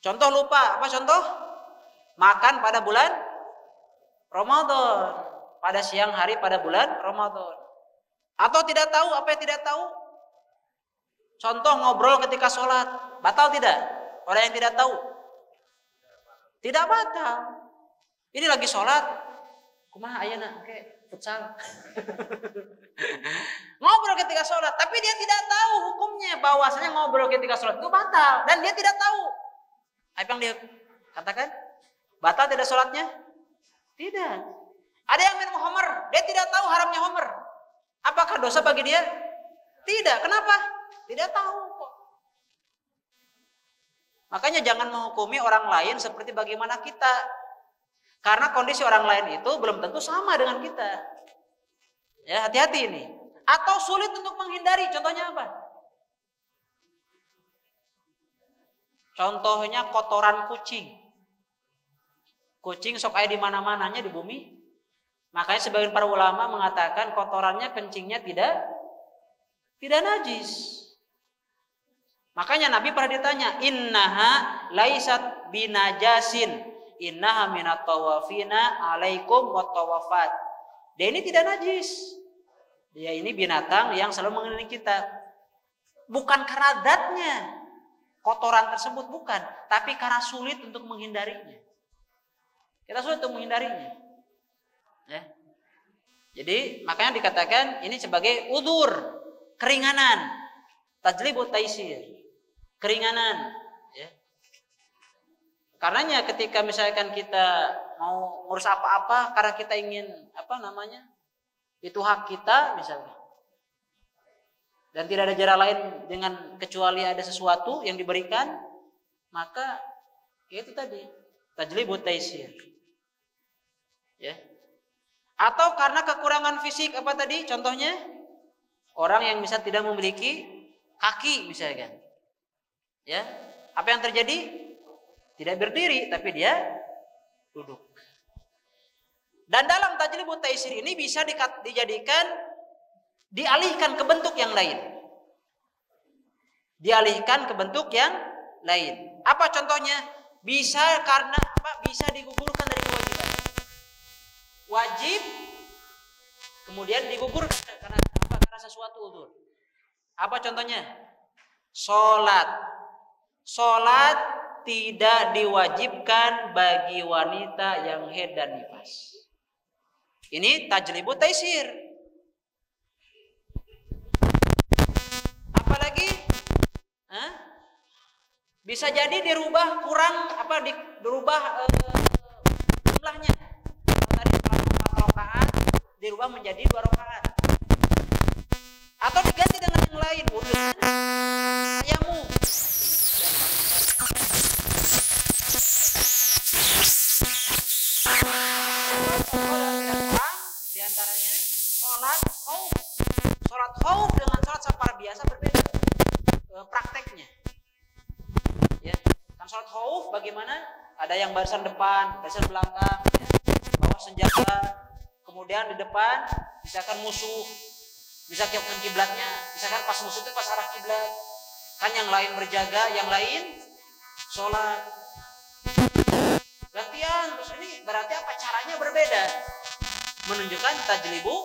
Contoh lupa. Apa contoh? Makan pada bulan Ramadan. Pada siang hari pada bulan Ramadan. Atau tidak tahu, apa yang tidak tahu? Contoh ngobrol ketika sholat. Batal tidak? Orang yang tidak tahu. Tidak batal. Ini lagi sholat. Kumaha ayeuna oke futsal. Ngobrol ketika sholat. Tapi dia tidak tahu hukumnya. Bahwasanya ngobrol ketika sholat itu batal. Dan dia tidak tahu. Apa yang dia katakan? Batal tidak sholatnya? Tidak. Ada yang minum homer, dia tidak tahu haramnya homer. Apakah dosa bagi dia? Tidak. Kenapa? Tidak tahu kok. Makanya jangan menghukumi orang lain seperti bagaimana kita. Karena kondisi orang lain itu belum tentu sama dengan kita. Ya, hati-hati ini. Atau sulit untuk menghindari. Contohnya apa? Contohnya kotoran kucing. Kucing sok aya di mana-mananya di bumi. Makanya sebagian para ulama mengatakan kotorannya, kencingnya tidak najis. Makanya Nabi pernah ditanya, innaha laisat binajasin. innaha minat tawafina alaikum wat tawafat. Dia ini tidak najis. Dia ini binatang yang selalu mengelilingi kita. Bukan karena zatnya kotoran tersebut, bukan, tapi karena sulit untuk menghindarinya. Kita sulit untuk menghindarinya. Ya. Jadi makanya dikatakan ini sebagai udzur, keringanan, tajlibut taisir, keringanan. Ya. Karenanya ketika misalkan kita mau ngurus apa-apa karena kita ingin itu hak kita misalnya, dan tidak ada cara lain dengan kecuali ada sesuatu yang diberikan, maka itu tadi tajlibut taisir. Ya. Atau karena kekurangan fisik, apa tadi contohnya? Orang yang bisa tidak memiliki kaki misalkan. Ya. Apa yang terjadi? Tidak berdiri tapi dia duduk. Dan dalam tajlibut taisir ini bisa dijadikan, dialihkan ke bentuk yang lain. Dialihkan ke bentuk yang lain. Apa contohnya? Bisa karena apa? Bisa digugurkan dari kewajiban. Wajib kemudian digugurkan karena apa? Karena sesuatu udzur. Apa contohnya? Salat. Salat tidak diwajibkan bagi wanita yang haid dan nifas. Ini tajlibut taisir. Apalagi bisa jadi dirubah kurang dirubah jumlahnya. Tadi 4 rakaat dirubah menjadi 2 rakaat. Atau diganti dengan yang lain, tayamum. Di antaranya sholat khauf dengan sholat safar biasa berbeda prakteknya. Ya, kan sholat khauf bagaimana? Ada yang barisan depan, barisan belakang, ya, bawa senjata, kemudian di depan misalkan musuh, misalkan kiblatnya, misalkan pas musuh itu pas arah kiblat, kan yang lain berjaga, yang lain sholat. Latihan, terus ini berarti apa? Caranya berbeda, menunjukkan tajlibu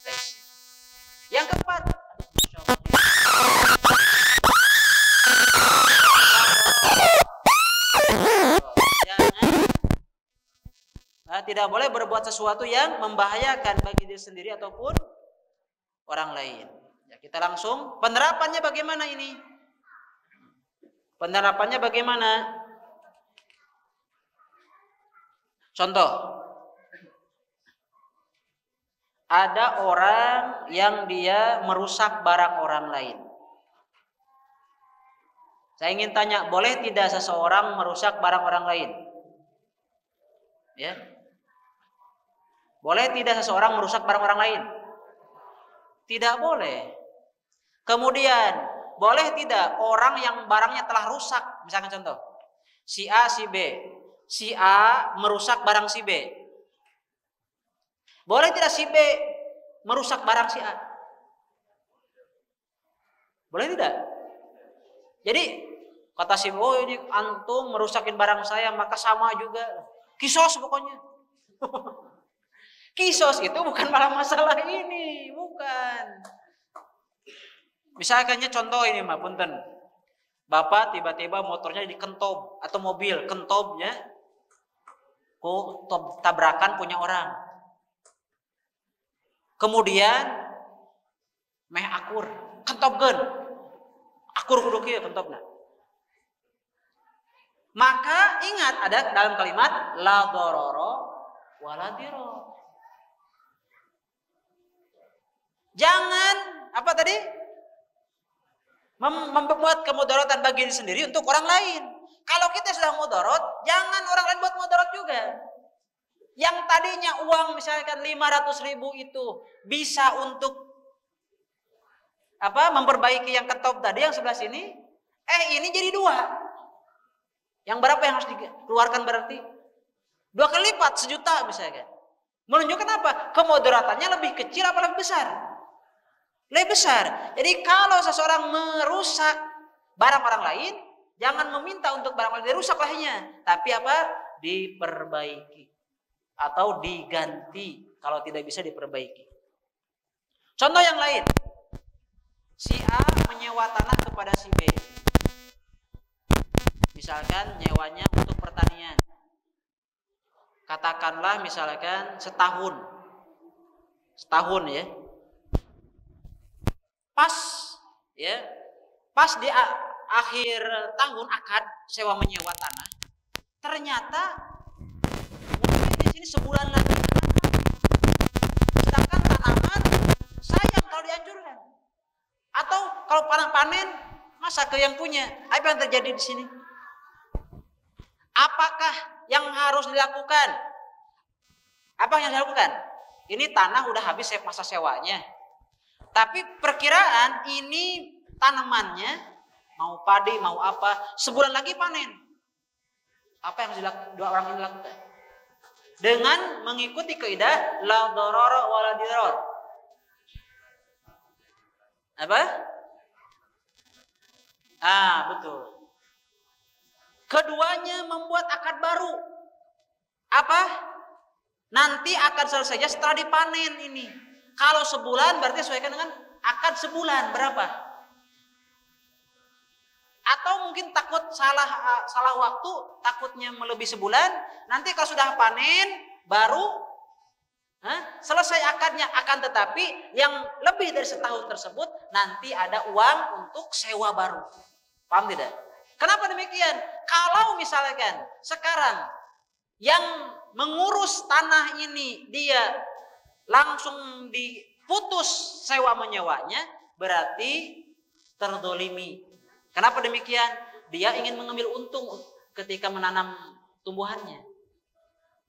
taisir. Yang keempat, tidak boleh berbuat sesuatu yang membahayakan bagi diri sendiri ataupun orang lain. Ya, kita langsung penerapannya bagaimana ini? Penerapannya bagaimana? Contoh, ada orang yang dia merusak barang orang lain. Saya ingin tanya, boleh tidak seseorang merusak barang orang lain? Ya. Boleh tidak seseorang merusak barang orang lain? Tidak boleh. Kemudian, boleh tidak orang yang barangnya telah rusak, misalkan contoh, si A, si B. Si A merusak barang si B. Boleh tidak si B merusak barang si A? Boleh tidak? Jadi kata si B, oh ini antum merusakin barang saya, maka sama juga. Kisos pokoknya. Kisos itu bukan malah masalah ini, bukan. Misalkannya contoh ini Mbak Punten. Bapak tiba-tiba motornya dikentob atau mobil kentobnya tabrakan punya orang. Kemudian meh akur, kentobkeun. Akur kudu kieu kentobna. Maka ingat ada dalam kalimat la dharara wala dirar. Jangan apa tadi? Membuat kemudaratan bagi diri sendiri untuk orang lain. Kalau kita sudah mudarat, jangan orang lain buat mudarat juga. Yang tadinya uang misalkan 500.000 itu bisa untuk memperbaiki yang ketop tadi yang sebelah sini, ini jadi 2. Yang berapa yang harus dikeluarkan berarti? 2 kali lipat, 1 juta misalkan. Menunjukkan apa? Kemudaratannya lebih kecil apa lebih besar? Lebih besar. Jadi kalau seseorang merusak barang orang lain, jangan meminta untuk barang lain dirusak lahnya, tapi diperbaiki atau diganti kalau tidak bisa diperbaiki. Contoh yang lain, si A menyewa tanah kepada si B. Misalkan nyewanya untuk pertanian. Katakanlah misalkan setahun ya. Pas di akhir tahun akad sewa menyewa tanah, ternyata mungkin di sini sebulan lagi sedangkan tanaman sayang kalau dihancurkan. Atau kalau panen masa ke yang punya. Apa yang terjadi di sini? Apakah yang harus dilakukan? Apa yang dilakukan? Ini tanah udah habis masa sewanya. Tapi perkiraan ini tanamannya mau padi mau apa sebulan lagi panen. Apa yang harus dua orang ini lakukan? Dengan mengikuti kaidah la darara wala dirar. Apa? Betul. Keduanya membuat akad baru. Apa? Nanti akan selesainya setelah dipanen ini. Kalau sebulan berarti sesuaikan dengan akad sebulan berapa? Atau mungkin takut salah waktu, takutnya melebihi sebulan. Nanti kalau sudah panen baru selesai akadnya. Akan tetapi yang lebih dari setahun tersebut nanti ada uang untuk sewa baru. Paham tidak? Kenapa demikian? Kalau misalkan sekarang yang mengurus tanah ini dia langsung diputus sewa menyewanya, berarti terdolimi. Kenapa demikian? Dia ingin mengambil untung ketika menanam tumbuhannya.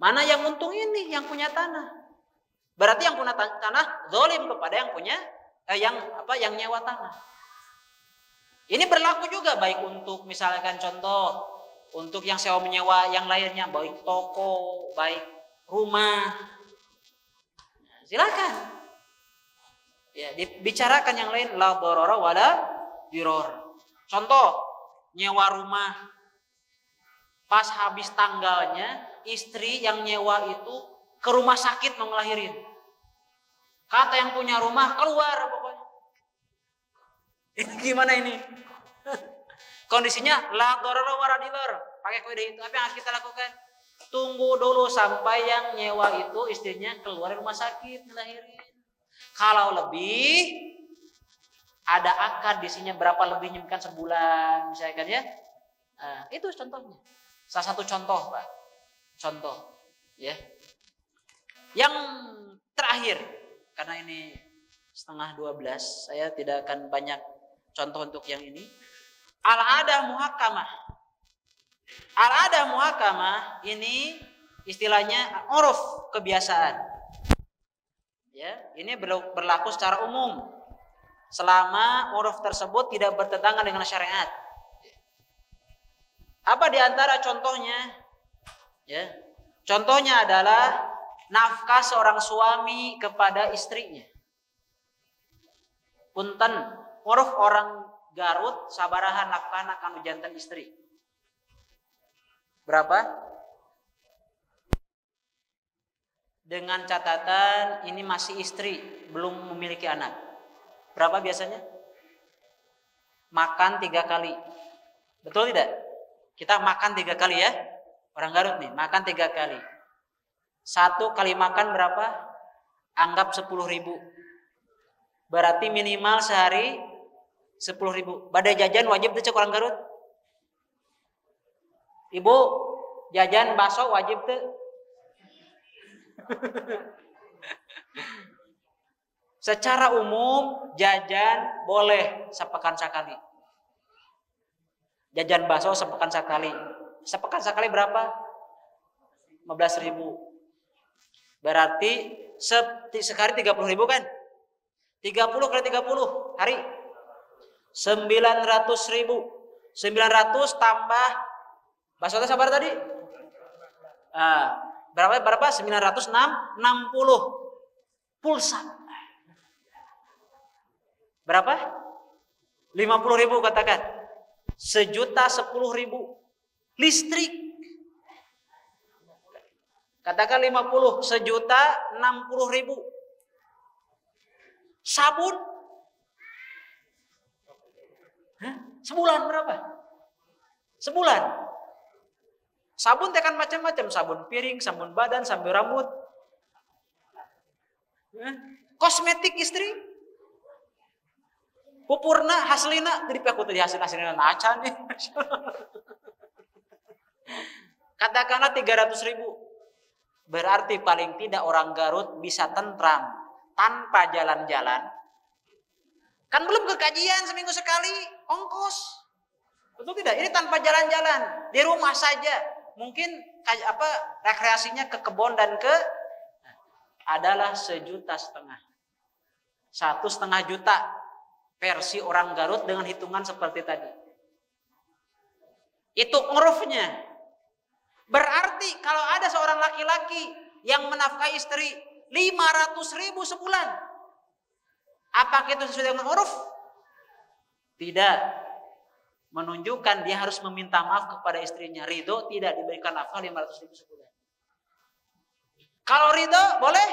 Mana yang untung ini? Yang punya tanah. Berarti yang punya tanah zalim kepada yang punya yang nyewa tanah. Ini berlaku juga baik untuk misalkan contoh untuk yang sewa menyewa yang lainnya, baik toko, baik rumah. Silakan. Ya, dibicarakan yang lain la darara wala dirar. Contoh, nyewa rumah. Pas habis tanggalnya, istri yang nyewa itu ke rumah sakit mau ngelahirin. Kata yang punya rumah, keluar pokoknya. Ini gimana ini? Kondisinya la darara wala dirar. Pakai kode itu. Apa yang harus kita lakukan? Tunggu dulu sampai yang nyewa itu istrinya keluar dari rumah sakit ngelahirin. Kalau lebih ada akad di sini berapa lebihnya kan sebulan misalkan ya. Itu contohnya. Salah satu contoh, Pak. Contoh, ya. Yang terakhir karena ini 11:30, saya tidak akan banyak contoh untuk yang ini. Al-adah muhakkamah. Al-adah muhakkamah ini istilahnya uruf, kebiasaan. Ya, ini berlaku secara umum selama uruf tersebut tidak bertentangan dengan syariat. Apa di antara contohnya? Ya. Contohnya adalah nafkah seorang suami kepada istrinya. Punten, uruf orang Garut sabaraha nafkah kanu jantan istri. Berapa? Dengan catatan ini masih istri, belum memiliki anak. Berapa biasanya? Makan 3 kali. Betul tidak? Kita makan 3 kali ya. Orang Garut nih, makan 3 kali. 1 kali makan berapa? Anggap 10.000. Berarti minimal sehari 10.000. Badai jajan wajib tuh cek orang Garut. Ibu, jajan bakso wajib tuh. Secara umum jajan boleh sepekan sekali. Jajan bakso sepekan sekali. Sepekan sekali berapa? 15.000. Berarti sekali 30.000 kan? 30 kali 30 hari 900.000. 900 tambah bakso sabar tadi? Berapa? 960 pulsa. Berapa? 50.000 katakan. 1.010.000 listrik. Katakan 50, sejuta 60.000. Sabun? Hah? Sebulan berapa? Sebulan. Sabun tekan macam-macam, sabun piring, sabun badan, sabun rambut. Kosmetik istri. Pupurna, haslina, jadi aku tadi hasilnya naca nih. Katakanlah 300.000. Berarti paling tidak orang Garut bisa tentram tanpa jalan-jalan. Kan belum ke kajian seminggu sekali, ongkos. Betul tidak? Ini tanpa jalan-jalan, di rumah saja. Mungkin rekreasinya ke kebun dan adalah 1,5 juta. 1,5 juta versi orang Garut dengan hitungan seperti tadi. Itu urufnya. Berarti kalau ada seorang laki-laki yang menafkahi istri 500.000 sebulan, apakah itu sesuai dengan uruf? Tidak. Menunjukkan dia harus meminta maaf kepada istrinya. Ridho tidak diberikan nafkah 500.000 sebulan. Kalau ridho boleh?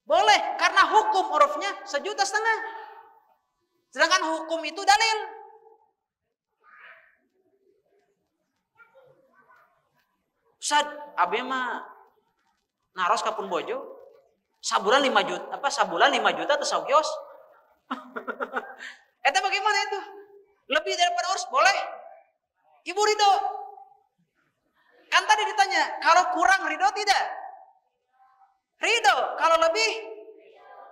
Boleh, karena hukum urufnya 1,5 juta. Sedangkan hukum itu dalil. Ustaz, abi mah naros kapun bojo. Sabulan 5 juta, sabulan 5 juta atau saugios? Eta bagaimana itu? Lebih daripada urus boleh? Ibu ridho. Kan tadi ditanya, kalau kurang ridho tidak? Ridho, kalau lebih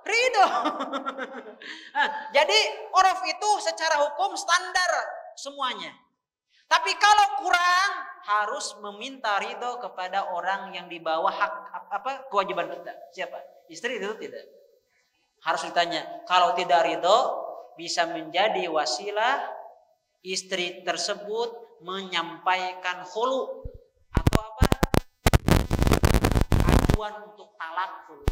ridho. Nah, jadi uruf itu secara hukum standar semuanya. Tapi kalau kurang harus meminta ridho kepada orang yang di bawah kewajiban kita. Siapa? Istri itu tidak. Harus ditanya. Kalau tidak ridho bisa menjadi wasilah istri tersebut menyampaikan khulu atau acuan untuk talak khulu.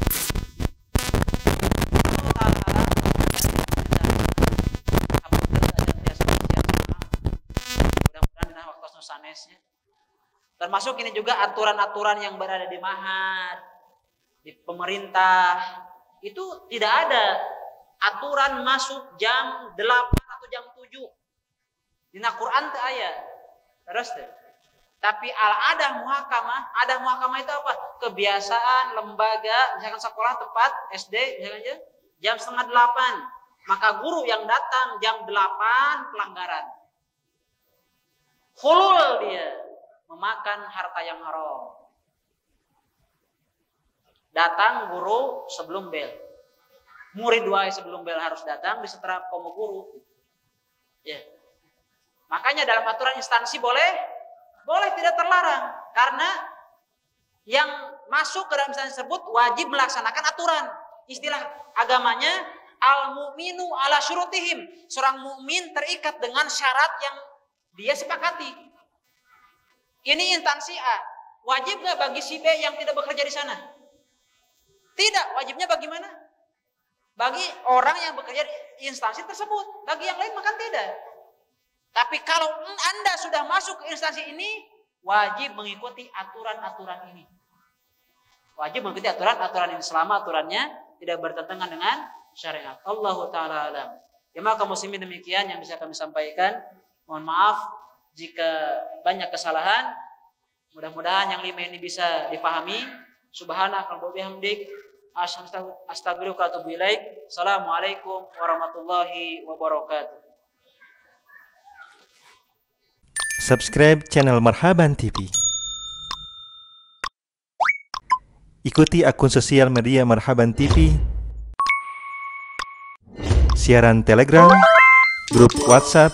Sanesnya. Termasuk ini juga aturan-aturan yang berada di mahar, di pemerintah, itu tidak ada aturan masuk jam 8 atau jam 7. Di Quran itu ayat. Terus deh. Tapi ada muhakamah itu apa? Kebiasaan lembaga, misalkan sekolah tempat SD misalkan jam 7:30. Maka guru yang datang jam 8 pelanggaran. Khulul dia memakan harta yang haram. Datang guru sebelum bel. Murid wae sebelum bel harus datang diseterap komo guru. Ya. Makanya dalam aturan instansi boleh tidak terlarang karena yang masuk ke dalam instansi tersebut wajib melaksanakan aturan. Istilah agamanya al-mu'minu ala syurutihim. Seorang mukmin terikat dengan syarat yang dia sepakati. Ini instansi A. Wajib nggak bagi si B yang tidak bekerja di sana? Tidak. Wajibnya bagaimana? Bagi orang yang bekerja di instansi tersebut. Bagi yang lain maka tidak. Tapi kalau Anda sudah masuk ke instansi ini, wajib mengikuti aturan-aturan ini. Wajib mengikuti aturan-aturan ini selama aturannya tidak bertentangan dengan syariat. Allahu ta'ala alam. Ya maka muslimin demikian yang bisa kami sampaikan. Mohon maaf jika banyak kesalahan. Mudah-mudahan yang 5 ini bisa dipahami. Subhanaka wa bihamdik astaghfiruka wa atubu ilaik. Assalamualaikum warahmatullahi wabarakatuh. Subscribe channel Marhaban TV. Ikuti akun sosial media Marhaban TV, siaran Telegram, grup WhatsApp.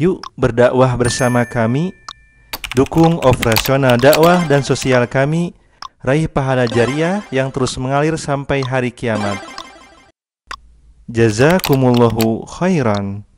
Yuk berdakwah bersama kami. Dukung operasional dakwah dan sosial kami. Raih pahala jariah yang terus mengalir sampai hari kiamat. Jazakumullahu khairan.